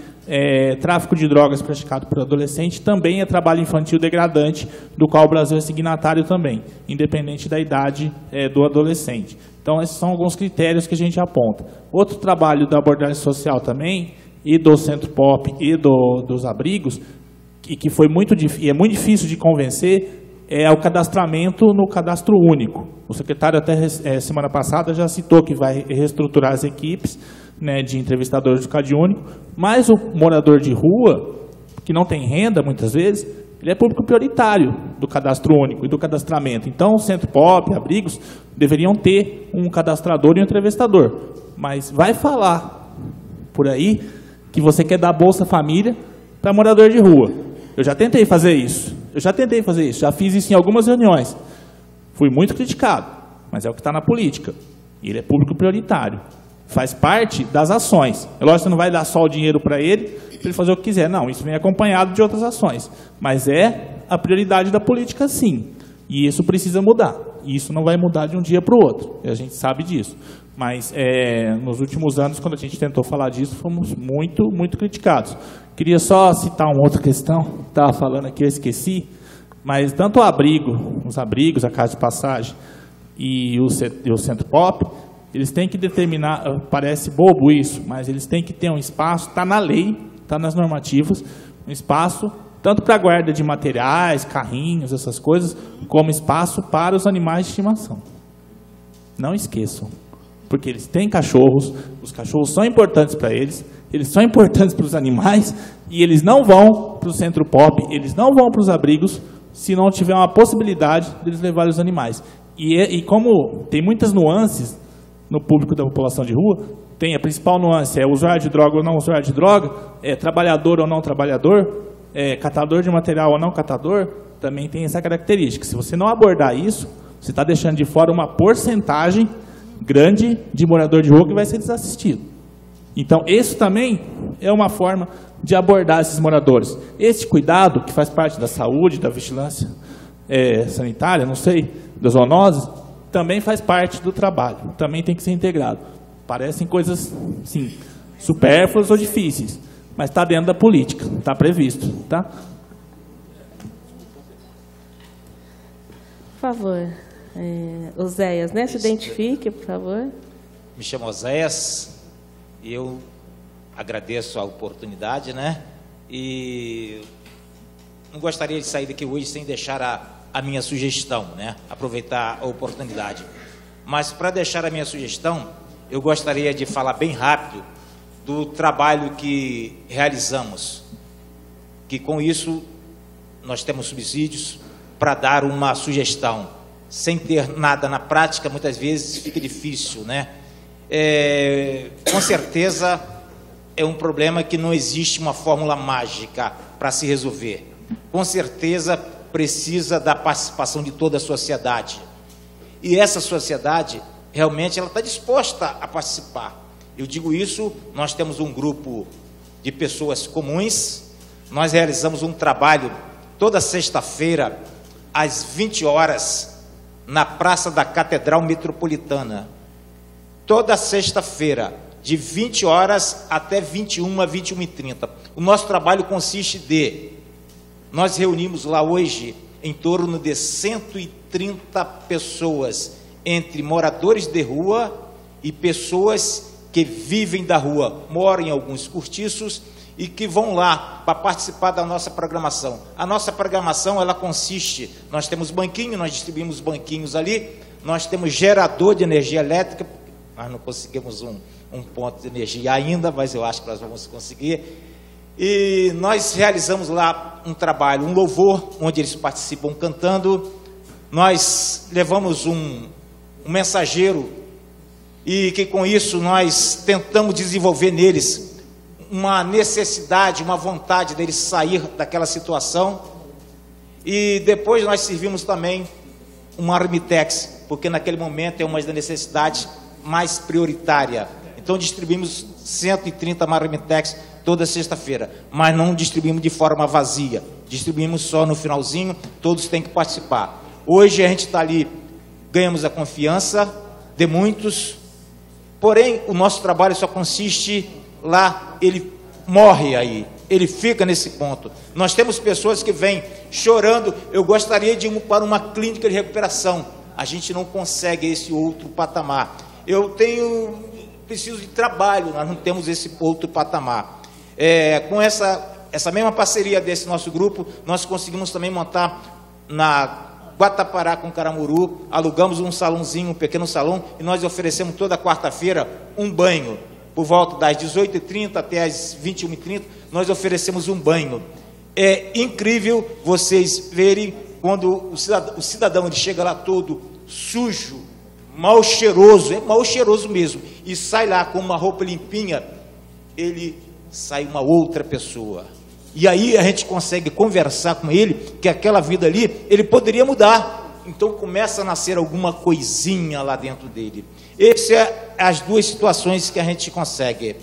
tráfico de drogas praticado por adolescente também é trabalho infantil degradante, do qual o Brasil é signatário também, independente da idade do adolescente. Então, esses são alguns critérios que a gente aponta. Outro trabalho da abordagem social também, e do Centro POP e dos abrigos, que foi muito difícil de convencer, é o cadastramento no cadastro único. O secretário até semana passada já citou que vai reestruturar as equipes, né, de entrevistadores do CadÚnico, mas o morador de rua, que não tem renda muitas vezes, ele é público prioritário do cadastro único e do cadastramento. Então, o Centro POP, abrigos, deveriam ter um cadastrador e um entrevistador. Mas vai falar por aí que você quer dar Bolsa Família para morador de rua. Eu já tentei fazer isso. Já fiz isso em algumas reuniões. Fui muito criticado, mas é o que está na política. E ele é público prioritário. Faz parte das ações. É lógico que você não vai dar só o dinheiro para ele fazer o que quiser. Não, isso vem acompanhado de outras ações. Mas é a prioridade da política, sim. E isso precisa mudar. E isso não vai mudar de um dia para o outro. E a gente sabe disso. Mas nos últimos anos, quando a gente tentou falar disso, fomos muito, muito criticados. Queria só citar uma outra questão, que estava falando aqui, eu esqueci, mas tanto os abrigos, a casa de passagem e o Centro Pop, eles têm que determinar, parece bobo isso, mas eles têm que ter um espaço, está na lei, está nas normativas, um espaço tanto para a guarda de materiais, carrinhos, essas coisas, como espaço para os animais de estimação. Não esqueçam. Porque eles têm cachorros, os cachorros são importantes para eles são importantes para os animais, e eles não vão para o Centro Pop, eles não vão para os abrigos, se não tiver uma possibilidade de eles levarem os animais. E como tem muitas nuances no público da população de rua, tem a principal nuance, é usuário de droga ou não usuário de droga, é trabalhador ou não trabalhador, é catador de material ou não catador, também tem essa característica. Se você não abordar isso, você está deixando de fora uma porcentagem grande de morador de rua que vai ser desassistido. Então, isso também é uma forma de abordar esses moradores. Esse cuidado, que faz parte da saúde, da vigilância sanitária, não sei, das zoonoses, também faz parte do trabalho, também tem que ser integrado. Parecem coisas, sim, supérfluas ou difíceis, mas está dentro da política, está previsto, tá? Por favor, Oséias, né? Se identifique, por favor. Me chamo Oséias, e eu agradeço a oportunidade, né? E não gostaria de sair daqui hoje sem deixar a minha sugestão, né? Aproveitar a oportunidade. Mas para deixar a minha sugestão, eu gostaria de falar bem rápido do trabalho que realizamos, que com isso nós temos subsídios para dar uma sugestão. Sem ter nada na prática, muitas vezes fica difícil, né? Com certeza é um problema que não existe uma fórmula mágica para se resolver. Com certeza precisa da participação de toda a sociedade. E essa sociedade, realmente, ela está disposta a participar. Eu digo isso, nós temos um grupo de pessoas comuns, nós realizamos um trabalho toda sexta-feira, às 20 horas, na Praça da Catedral Metropolitana. Toda sexta-feira, de 20 horas até 21, 21h30. O nosso trabalho consiste nós reunimos lá hoje em torno de 130 pessoas, entre moradores de rua e pessoas que vivem da rua, moram em alguns cortiços e que vão lá para participar da nossa programação. A nossa programação, ela consiste, nós temos banquinho, nós distribuímos banquinhos ali, nós temos gerador de energia elétrica, nós não conseguimos um ponto de energia ainda, mas eu acho que nós vamos conseguir. E nós realizamos lá um trabalho, um louvor, onde eles participam cantando. Nós levamos um mensageiro e que com isso nós tentamos desenvolver neles uma necessidade, uma vontade deles sair daquela situação. E depois nós servimos também uma Armitex, porque naquele momento é uma das necessidades mais prioritária. Então distribuímos 130 Marmitex toda sexta-feira, mas não distribuímos de forma vazia, distribuímos só no finalzinho, todos têm que participar. Hoje a gente está ali, ganhamos a confiança de muitos, porém o nosso trabalho só consiste lá, ele morre aí, ele fica nesse ponto. Nós temos pessoas que vêm chorando, eu gostaria de ir para uma clínica de recuperação, a gente não consegue esse outro patamar. Eu preciso de trabalho, nós não temos esse outro patamar. Com essa mesma parceria desse nosso grupo, nós conseguimos também montar na Guatapará com Caramuru, alugamos um salãozinho, um pequeno salão, e nós oferecemos toda quarta-feira um banho. Por volta das 18h30 até as 21h30, nós oferecemos um banho. É incrível vocês verem quando o cidadão ele chega lá todo sujo, mal cheiroso, é mal cheiroso mesmo, e sai lá com uma roupa limpinha, ele sai uma outra pessoa. E aí a gente consegue conversar com ele, que aquela vida ali, ele poderia mudar. Então começa a nascer alguma coisinha lá dentro dele. Essas são as duas situações que a gente consegue.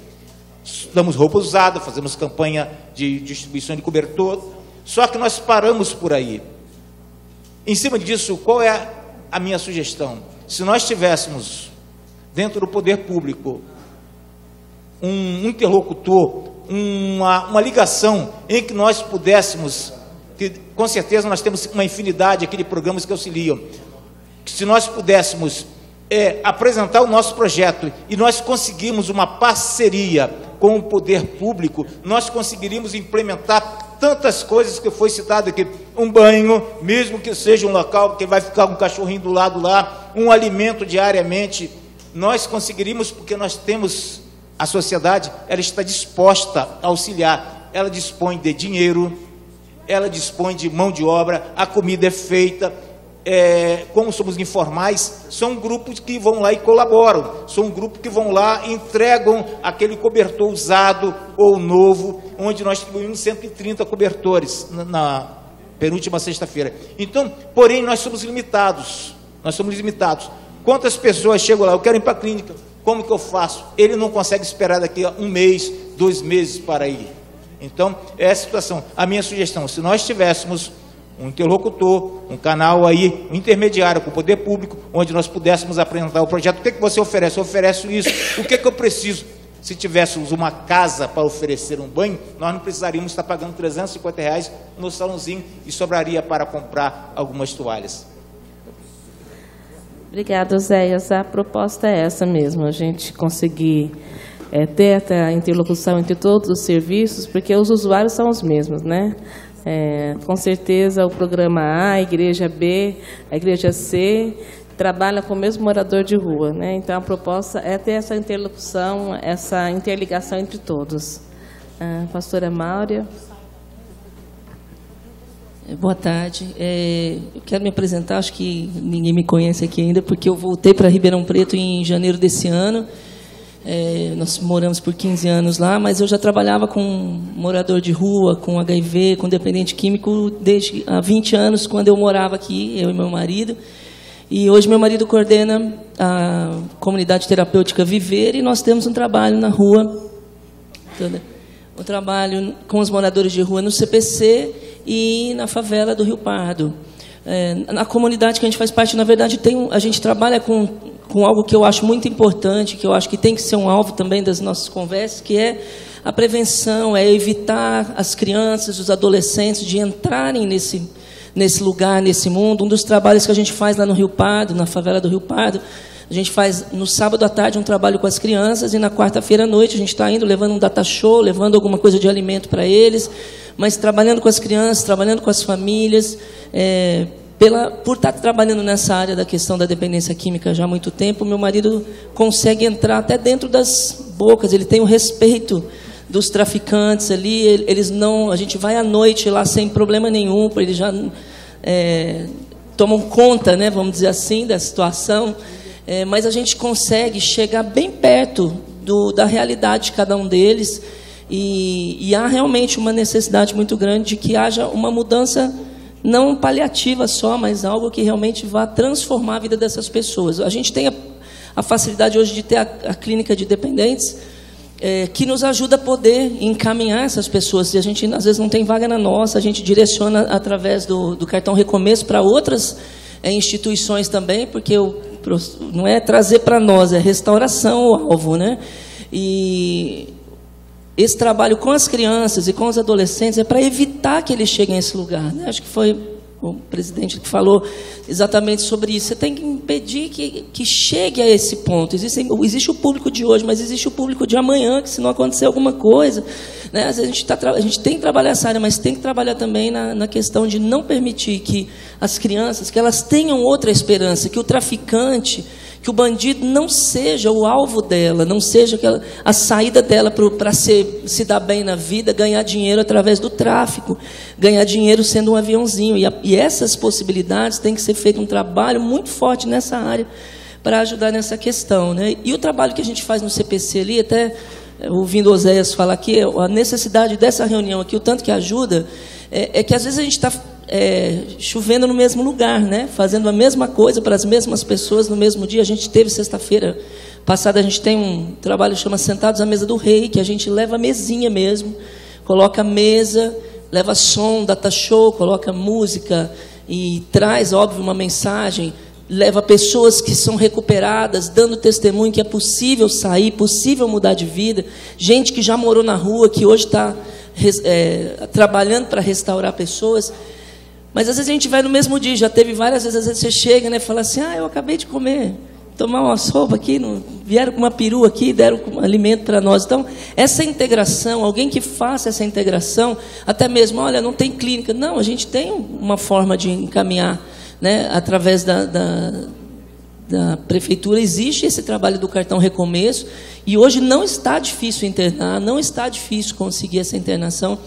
Damos roupa usada, fazemos campanha de distribuição de cobertor, só que nós paramos por aí. Em cima disso, qual é a minha sugestão? Se nós tivéssemos, dentro do poder público, um interlocutor, uma ligação em que nós pudéssemos, que com certeza nós temos uma infinidade aqui de programas que auxiliam, se nós pudéssemos apresentar o nosso projeto e nós conseguirmos uma parceria com o poder público, nós conseguiríamos implementar tantas coisas que foi citado aqui, um banho, mesmo que seja um local que vai ficar um cachorrinho do lado lá, um alimento diariamente, nós conseguiríamos, porque nós temos, a sociedade, ela está disposta a auxiliar, ela dispõe de dinheiro, ela dispõe de mão de obra, a comida é feita, como somos informais, são grupos que vão lá e colaboram, são grupos que vão lá e entregam aquele cobertor usado ou novo, onde nós distribuímos 130 cobertores na penúltima sexta-feira. Então, porém, nós somos limitados, Quantas pessoas chegam lá, eu quero ir para a clínica, como que eu faço? Ele não consegue esperar daqui a 1 mês, 2 meses para ir. Então, é a situação. A minha sugestão, se nós tivéssemos um interlocutor, um canal aí, um intermediário com o poder público, onde nós pudéssemos apresentar o projeto. O que você oferece? Eu ofereço isso. O que eu preciso? Se tivéssemos uma casa para oferecer um banho, nós não precisaríamos estar pagando R$350 no salãozinho e sobraria para comprar algumas toalhas. Obrigada, Zéias. A proposta é essa mesmo, a gente conseguir ter essa interlocução entre todos os serviços, porque os usuários são os mesmos, né? Com certeza o programa A, a igreja B, a igreja C, trabalha com o mesmo morador de rua, né? Então a proposta é ter essa interlocução, essa interligação entre todos. Pastora Máurea. Boa tarde. Eu quero me apresentar, acho que ninguém me conhece aqui ainda, porque eu voltei para Ribeirão Preto em janeiro desse ano. Nós moramos por 15 anos lá, mas eu já trabalhava com morador de rua, com HIV, com dependente químico, desde há 20 anos, quando eu morava aqui, eu e meu marido. E hoje meu marido coordena a comunidade terapêutica Viver, e nós temos um trabalho na rua, um trabalho com os moradores de rua no CPC e na favela do Rio Pardo. Na comunidade que a gente faz parte, na verdade, a gente trabalha com algo que eu acho muito importante, que eu acho que tem que ser um alvo também das nossas conversas, que é a prevenção, é evitar as crianças, os adolescentes de entrarem nesse lugar, nesse mundo. Um dos trabalhos que a gente faz lá no Rio Pardo, na favela do Rio Pardo, a gente faz no sábado à tarde um trabalho com as crianças, e na quarta-feira à noite a gente está indo, levando um data show, levando alguma coisa de alimento para eles, mas trabalhando com as crianças, trabalhando com as famílias, por estar trabalhando nessa área da questão da dependência química já há muito tempo, meu marido consegue entrar até dentro das bocas, ele tem o respeito dos traficantes ali, a gente vai à noite lá sem problema nenhum, eles já tomam conta, né, vamos dizer assim, da situação, mas a gente consegue chegar bem perto da realidade de cada um deles, e há realmente uma necessidade muito grande de que haja uma mudança não paliativa só, mas algo que realmente vá transformar a vida dessas pessoas. A gente tem a facilidade hoje de ter a clínica de dependentes, que nos ajuda a poder encaminhar essas pessoas. E a gente, às vezes, não tem vaga na nossa, a gente direciona através do cartão Recomeço para outras instituições também, porque não é trazer para nós, é restauração o alvo, né? E esse trabalho com as crianças e com os adolescentes é para evitar que eles cheguem a esse lugar, né? Acho que foi o presidente que falou exatamente sobre isso. Você tem que impedir que chegue a esse ponto. Existe o público de hoje, mas existe o público de amanhã, que se não acontecer alguma coisa, né? Às vezes a gente tem que trabalhar essa área, mas tem que trabalhar também na questão de não permitir que as crianças, que elas tenham outra esperança, que o traficante, que o bandido não seja o alvo dela, não seja a saída dela para se dar bem na vida, ganhar dinheiro através do tráfico, ganhar dinheiro sendo um aviãozinho. E essas possibilidades tem que ser feito um trabalho muito forte nessa área para ajudar nessa questão, né? E o trabalho que a gente faz no CPC ali, até ouvindo Oséias falar aqui, a necessidade dessa reunião aqui, o tanto que ajuda, é que às vezes a gente está chovendo no mesmo lugar, né? Fazendo a mesma coisa para as mesmas pessoas no mesmo dia. A gente teve sexta-feira passada, a gente tem um trabalho que chama Sentados à Mesa do Rei, que a gente leva a mesinha mesmo, coloca a mesa, leva som, data show, coloca música e traz, óbvio, uma mensagem, leva pessoas que são recuperadas, dando testemunho que é possível sair, possível mudar de vida, gente que já morou na rua, que hoje está trabalhando para restaurar pessoas. Mas às vezes a gente vai no mesmo dia, já teve várias vezes, às vezes você chega, né, e fala assim, eu acabei de comer, tomar uma sopa aqui, vieram com uma perua aqui, deram um alimento para nós. Então, essa integração, alguém que faça essa integração, até mesmo, olha, não tem clínica. Não, a gente tem uma forma de encaminhar, né, através da prefeitura, existe esse trabalho do cartão Recomeço, e hoje não está difícil internar, não está difícil conseguir essa internação.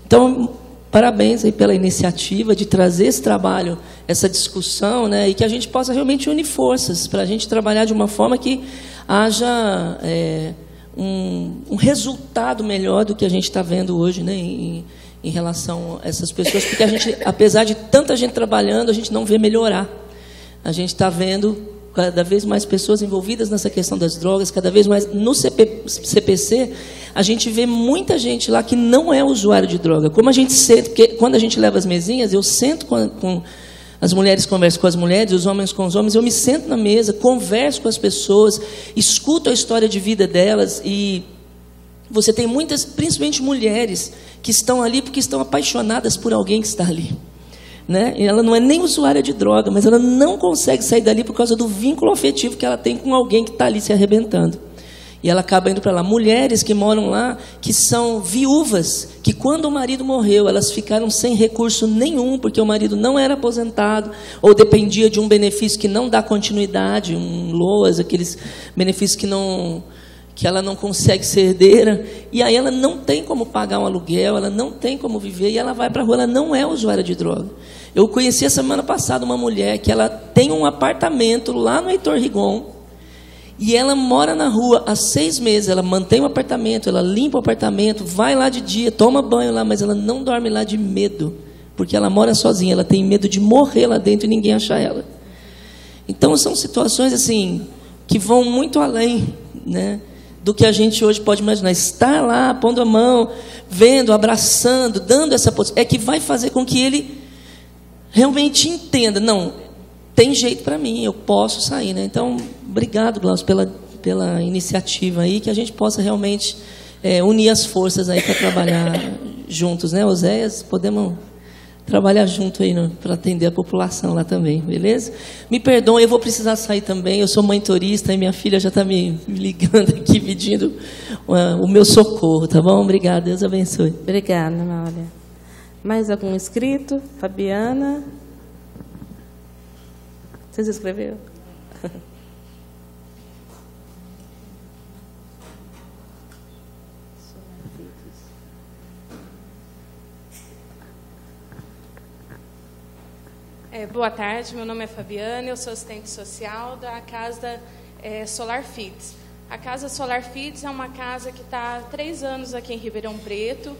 Então, parabéns aí pela iniciativa de trazer esse trabalho, essa discussão, né, e que a gente possa realmente unir forças para a gente trabalhar de uma forma que haja um resultado melhor do que a gente está vendo hoje, né, em relação a essas pessoas, porque a gente, apesar de tanta gente trabalhando, a gente não vê melhorar. A gente está vendo cada vez mais pessoas envolvidas nessa questão das drogas, cada vez mais no CPC, a gente vê muita gente lá que não é usuário de droga. Como a gente sente, porque quando a gente leva as mesinhas, eu sento com as mulheres, converso com as mulheres, os homens com os homens, eu me sento na mesa, converso com as pessoas, escuto a história de vida delas, e você tem muitas, principalmente mulheres, que estão ali porque estão apaixonadas por alguém que está ali. Né? E ela não é nem usuária de droga, mas ela não consegue sair dali por causa do vínculo afetivo que ela tem com alguém que está ali se arrebentando. E ela acaba indo para lá. Mulheres que moram lá, que são viúvas, que quando o marido morreu, elas ficaram sem recurso nenhum, porque o marido não era aposentado, ou dependia de um benefício que não dá continuidade, um LOAS, aqueles benefícios que ela não consegue ser herdeira, e aí ela não tem como pagar um aluguel, ela não tem como viver, e ela vai para a rua, ela não é usuária de droga. Eu conheci a semana passada uma mulher que ela tem um apartamento lá no Heitor Rigon, e ela mora na rua há 6 meses, ela mantém o apartamento, ela limpa o apartamento, vai lá de dia, toma banho lá, mas ela não dorme lá de medo, porque ela mora sozinha, ela tem medo de morrer lá dentro e ninguém achar ela. Então são situações assim, que vão muito além, né, do que a gente hoje pode imaginar. Estar lá, pondo a mão, vendo, abraçando, dando essa possibilidade, é que vai fazer com que ele realmente entenda, não, tem jeito para mim, eu posso sair, né? Então, obrigado, Glaucio, pela iniciativa aí, que a gente possa realmente unir as forças aí para trabalhar juntos, né, Oséias? Podemos trabalhar junto aí para atender a população lá também, beleza? Me perdoem, eu vou precisar sair também, eu sou mãe turista e minha filha já está me ligando aqui, pedindo o meu socorro, tá bom? Obrigada, Deus abençoe. Obrigada, Náulia. Mais algum inscrito? Fabiana? Você se inscreveu? Boa tarde, meu nome é Fabiana, eu sou assistente social da casa Solar Feeds. A casa Solar Feeds é uma casa que está há 3 anos aqui em Ribeirão Preto.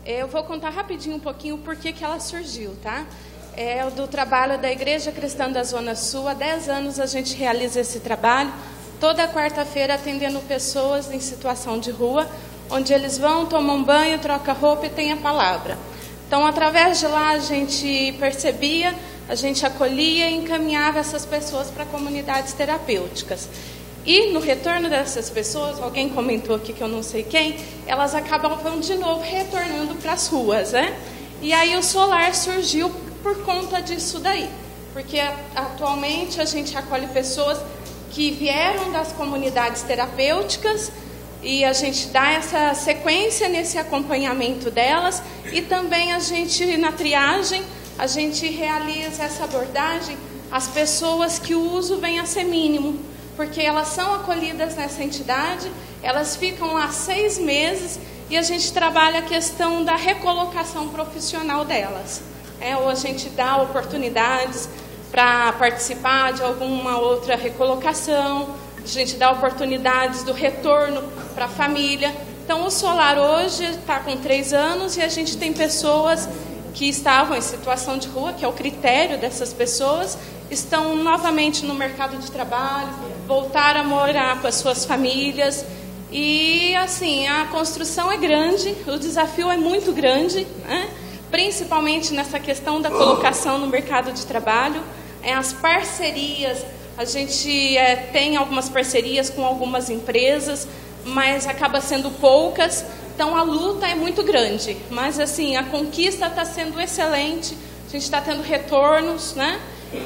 Eu vou contar rapidinho um pouquinho por que ela surgiu, tá? É do trabalho da Igreja Cristã da Zona Sul. Há 10 anos a gente realiza esse trabalho, toda quarta-feira atendendo pessoas em situação de rua, onde eles vão, tomam banho, trocam roupa e tem a palavra. Então, através de lá a gente percebia, a gente acolhia e encaminhava essas pessoas para comunidades terapêuticas. E no retorno dessas pessoas, alguém comentou aqui que eu não sei quem, elas acabavam de novo retornando para as ruas, né? E aí o Solar surgiu por conta disso daí, porque atualmente a gente acolhe pessoas que vieram das comunidades terapêuticas e a gente dá essa sequência nesse acompanhamento delas, e também a gente, na triagem, a gente realiza essa abordagem às pessoas que o uso vem a ser mínimo, porque elas são acolhidas nessa entidade, elas ficam lá 6 meses e a gente trabalha a questão da recolocação profissional delas. Ou a gente dá oportunidades para participar de alguma outra recolocação, a gente dá oportunidades do retorno para a família, Então, o solar hoje está com 3 anos e a gente tem pessoas que estavam em situação de rua, que é o critério dessas pessoas, estão novamente no mercado de trabalho, voltaram a morar com as suas famílias. E, assim, a construção é grande, o desafio é muito grande, né? Principalmente nessa questão da colocação no mercado de trabalho. As parcerias, a gente tem algumas parcerias com algumas empresas, mas acaba sendo poucas. Então, a luta é muito grande, mas assim, a conquista está sendo excelente, a gente está tendo retornos, né?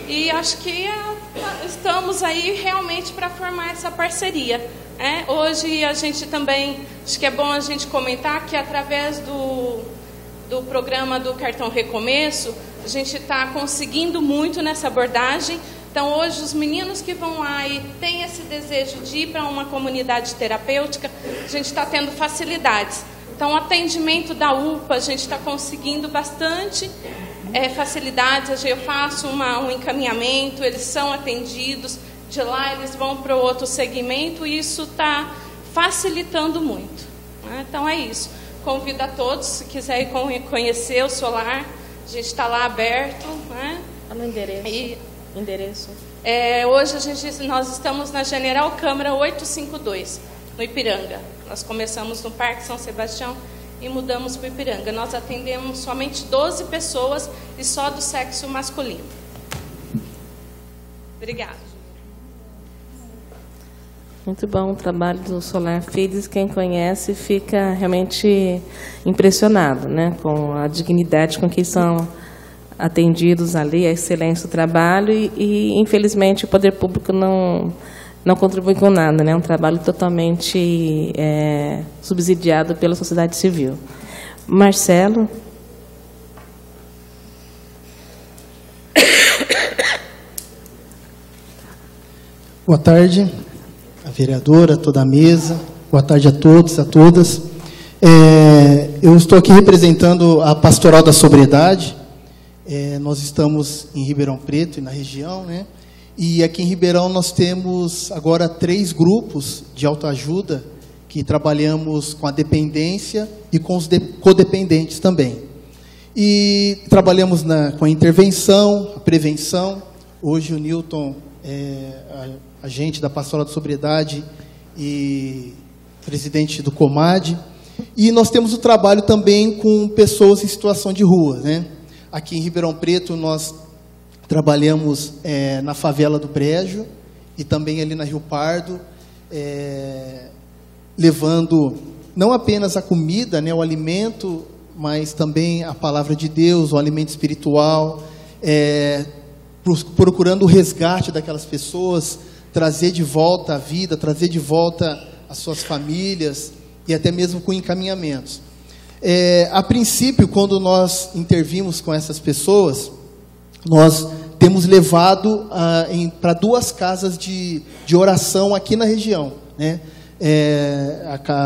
E acho que estamos aí realmente para formar essa parceria. Hoje a gente também, acho que é bom a gente comentar que através do programa do Cartão Recomeço, a gente está conseguindo muito nessa abordagem. Então, hoje, os meninos que vão lá e têm esse desejo de ir para uma comunidade terapêutica, a gente está tendo facilidades. Então, o atendimento da UPA, a gente está conseguindo bastante facilidades. Eu faço um encaminhamento, eles são atendidos, de lá eles vão para o outro segmento e isso está facilitando muito. Então, é isso. Convido a todos, se quiserem conhecer o Solar, a gente está lá aberto. Fala o endereço. Endereço. Hoje nós estamos na General Câmara 852, no Ipiranga. Nós começamos no Parque São Sebastião e mudamos para o Ipiranga. Nós atendemos somente 12 pessoas e só do sexo masculino. Obrigada. Muito bom o trabalho do Solar Fides. Quem conhece fica realmente impressionado, né, com a dignidade com que são atendidos ali, a excelência do trabalho e infelizmente o poder público não contribui com nada, né? É um trabalho totalmente subsidiado pela sociedade civil. Marcelo. Boa tarde, a vereadora, toda a mesa. Boa tarde a todos, a todas. Eu estou aqui representando a Pastoral da Sobriedade. Nós estamos em Ribeirão Preto e na região, né? E aqui em Ribeirão nós temos agora 3 grupos de autoajuda que trabalhamos com a dependência e com os codependentes também. E trabalhamos com a intervenção, a prevenção. Hoje o Newton é agente da Pastoral da Sobriedade e presidente do Comad. E nós temos o trabalho também com pessoas em situação de rua, né? Aqui em Ribeirão Preto, nós trabalhamos na favela do Brejo e também ali na Rio Pardo, levando não apenas a comida, né, o alimento, mas também a palavra de Deus, o alimento espiritual, procurando o resgate daquelas pessoas, trazer de volta a vida, trazer de volta as suas famílias e até mesmo com encaminhamentos. A princípio, quando nós intervimos com essas pessoas, nós temos levado para 2 casas de oração aqui na região, né?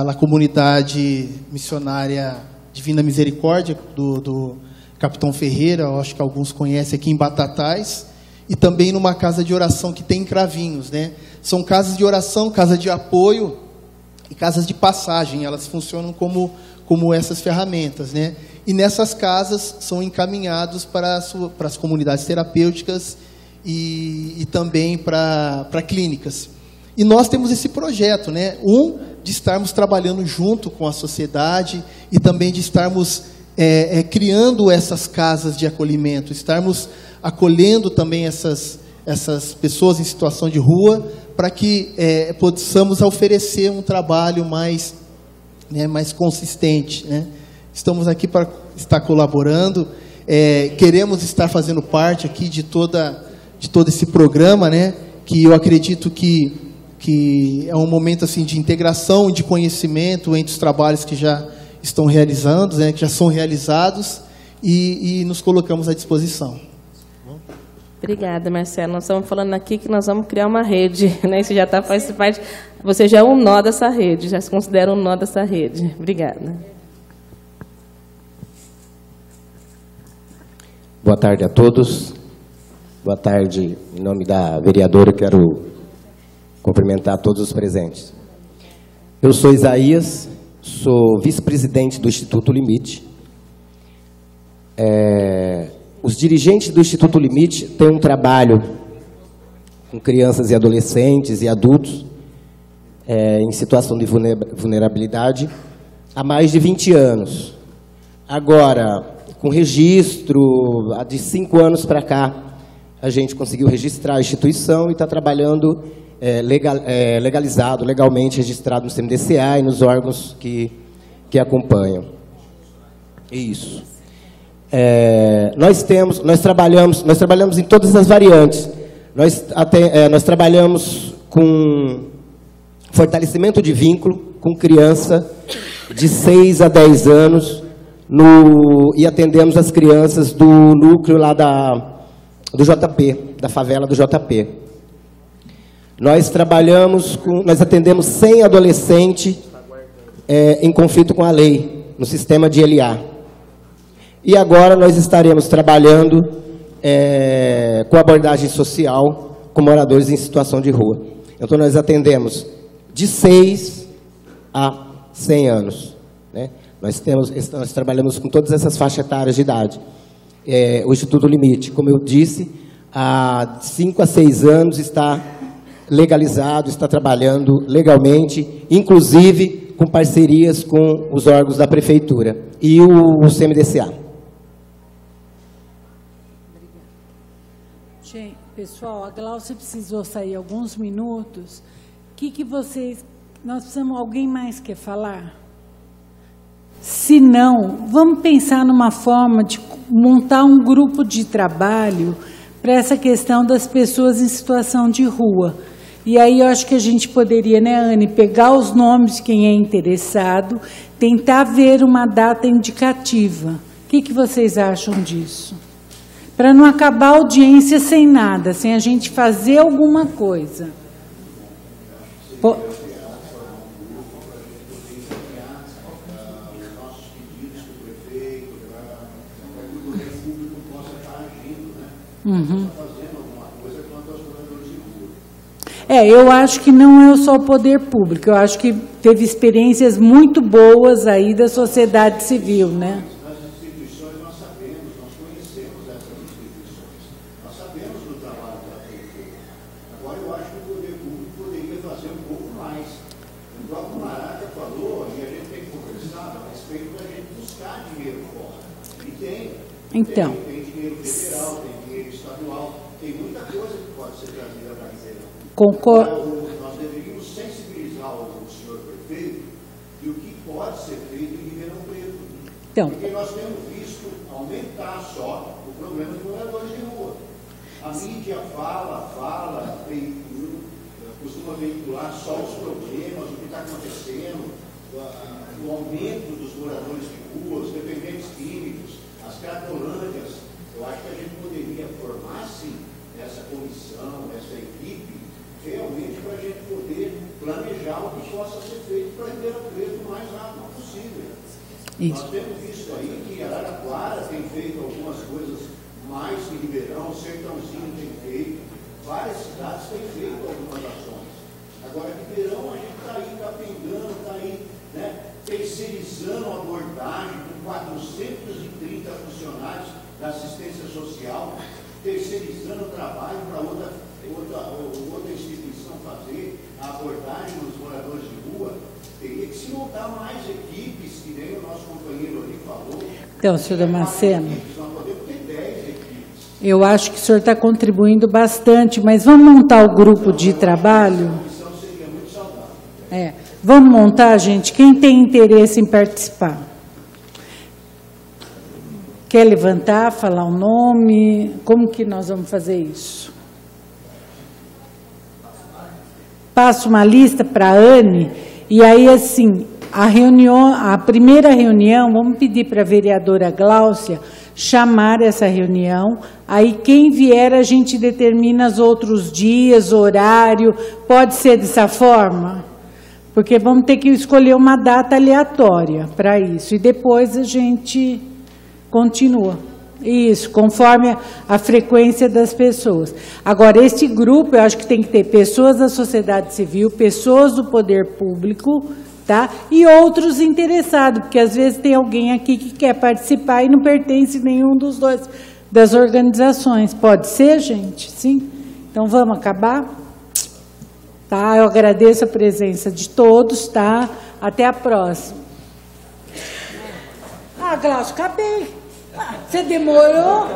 A comunidade missionária Divina Misericórdia, do Capitão Ferreira, eu acho que alguns conhecem aqui em Batatais, e também numa casa de oração que tem em Cravinhos, né? São casas de oração, casa de apoio e casas de passagem, elas funcionam como essas ferramentas, né? E nessas casas são encaminhados para as comunidades terapêuticas e também para clínicas. E nós temos esse projeto, né? De estarmos trabalhando junto com a sociedade e também de estarmos criando essas casas de acolhimento, estarmos acolhendo também essas pessoas em situação de rua, para que possamos oferecer um trabalho mais consistente, né? Estamos aqui para estar colaborando, queremos estar fazendo parte aqui de todo esse programa, né? Que eu acredito que é um momento assim de integração, de conhecimento entre os trabalhos que já estão realizados, né? Que já são realizados e nos colocamos à disposição. Obrigada, Marcelo. Nós estamos falando aqui que nós vamos criar uma rede, né? Você já está faz parte, você já é um nó dessa rede, já se considera um nó dessa rede. Obrigada. Boa tarde a todos. Boa tarde, em nome da vereadora, quero cumprimentar todos os presentes. Eu sou Isaías, sou vice-presidente do Instituto Limite. Os dirigentes do Instituto Limite têm um trabalho com crianças e adolescentes e adultos em situação de vulnerabilidade há mais de 20 anos. Agora, com registro, de 5 anos para cá, a gente conseguiu registrar a instituição e está trabalhando legalizado, legalmente registrado no CMDCA e nos órgãos que acompanham. Isso. Nós trabalhamos em todas as variantes. Nós trabalhamos com fortalecimento de vínculo com criança de 6 a 10 anos e atendemos as crianças do núcleo lá do JP, da favela do JP. Nós atendemos 100 adolescentes em conflito com a lei, no sistema de LA. E agora nós estaremos trabalhando com abordagem social com moradores em situação de rua. Então nós atendemos de 6 a 100 anos. Né? Nós trabalhamos com todas essas faixas etárias de idade. O Instituto Limite, como eu disse, há 5 a 6 anos está legalizado, está trabalhando legalmente, inclusive com parcerias com os órgãos da Prefeitura e o CMDCA. Gente, pessoal, a Glaucia precisou sair alguns minutos. Nós precisamos, alguém mais quer falar? Se não, vamos pensar numa forma de montar um grupo de trabalho para essa questão das pessoas em situação de rua. E aí eu acho que a gente poderia, né, Anne, pegar os nomes de quem é interessado, tentar ver uma data indicativa. O que vocês acham disso? Para não acabar a audiência sem nada, sem a gente fazer alguma coisa. Uhum. Eu acho que não é só o poder público, eu acho que teve experiências muito boas aí da sociedade civil, né? Nas instituições nós sabemos, nós conhecemos essas instituições, nós sabemos do trabalho que ela tem feito. Agora eu acho que o poder público poderia fazer um pouco mais. O próprio Maraca falou, e a gente tem que conversar a respeito da gente buscar dinheiro fora. E tem. Então. Tem dinheiro federal, tem dinheiro estadual, tem muita coisa que pode ser trazida para a Ribeirão. Nós deveríamos sensibilizar o senhor prefeito de o que pode ser feito em Ribeirão Preto. Então. Porque nós temos visto aumentar só o problema dos moradores de rua. A mídia fala, costuma veicular só os problemas, o que está acontecendo, o aumento dos moradores de rua, os dependentes químicos, as cracolândias. Eu acho que a gente poderia formar, sim, essa comissão, essa equipe, realmente para a gente poder planejar o que possa ser feito para Ribeirão Preto o mais rápido possível. Isso. Nós temos visto aí que Araraquara tem feito algumas coisas mais que Ribeirão, Sertãozinho tem feito, várias cidades têm feito algumas ações. Agora, Ribeirão, a gente está aí capengando, está aí, né, terceirizando a abordagem com 430 funcionários da assistência social, terceirizando o trabalho para outra instituição fazer a abordagem dos moradores de rua. Teria que se montar mais equipes, que nem o nosso companheiro ali falou. Então, senhor Damasceno, nós podemos ter 10 equipes. Eu acho que o senhor está contribuindo bastante, mas vamos montar o grupo de trabalho? Isso seria muito saudável. Vamos montar, gente? Quem tem interesse em participar? Quer levantar, falar o nome? Como que nós vamos fazer isso? Passo uma lista para a Anne, e aí, assim, a primeira reunião, vamos pedir para a vereadora Glaucia chamar essa reunião, aí quem vier a gente determina os outros dias, horário, pode ser dessa forma? Porque vamos ter que escolher uma data aleatória para isso, e depois a gente continua. Isso, conforme a frequência das pessoas. Agora, esse grupo, eu acho que tem que ter pessoas da sociedade civil, pessoas do poder público, tá? E outros interessados, porque às vezes tem alguém aqui que quer participar e não pertence a nenhum dos dois das organizações. Pode ser, gente? Sim? Então vamos acabar? Tá? Eu agradeço a presença de todos, tá? Até a próxima. Ah, Glaucio, acabei. Você demorou?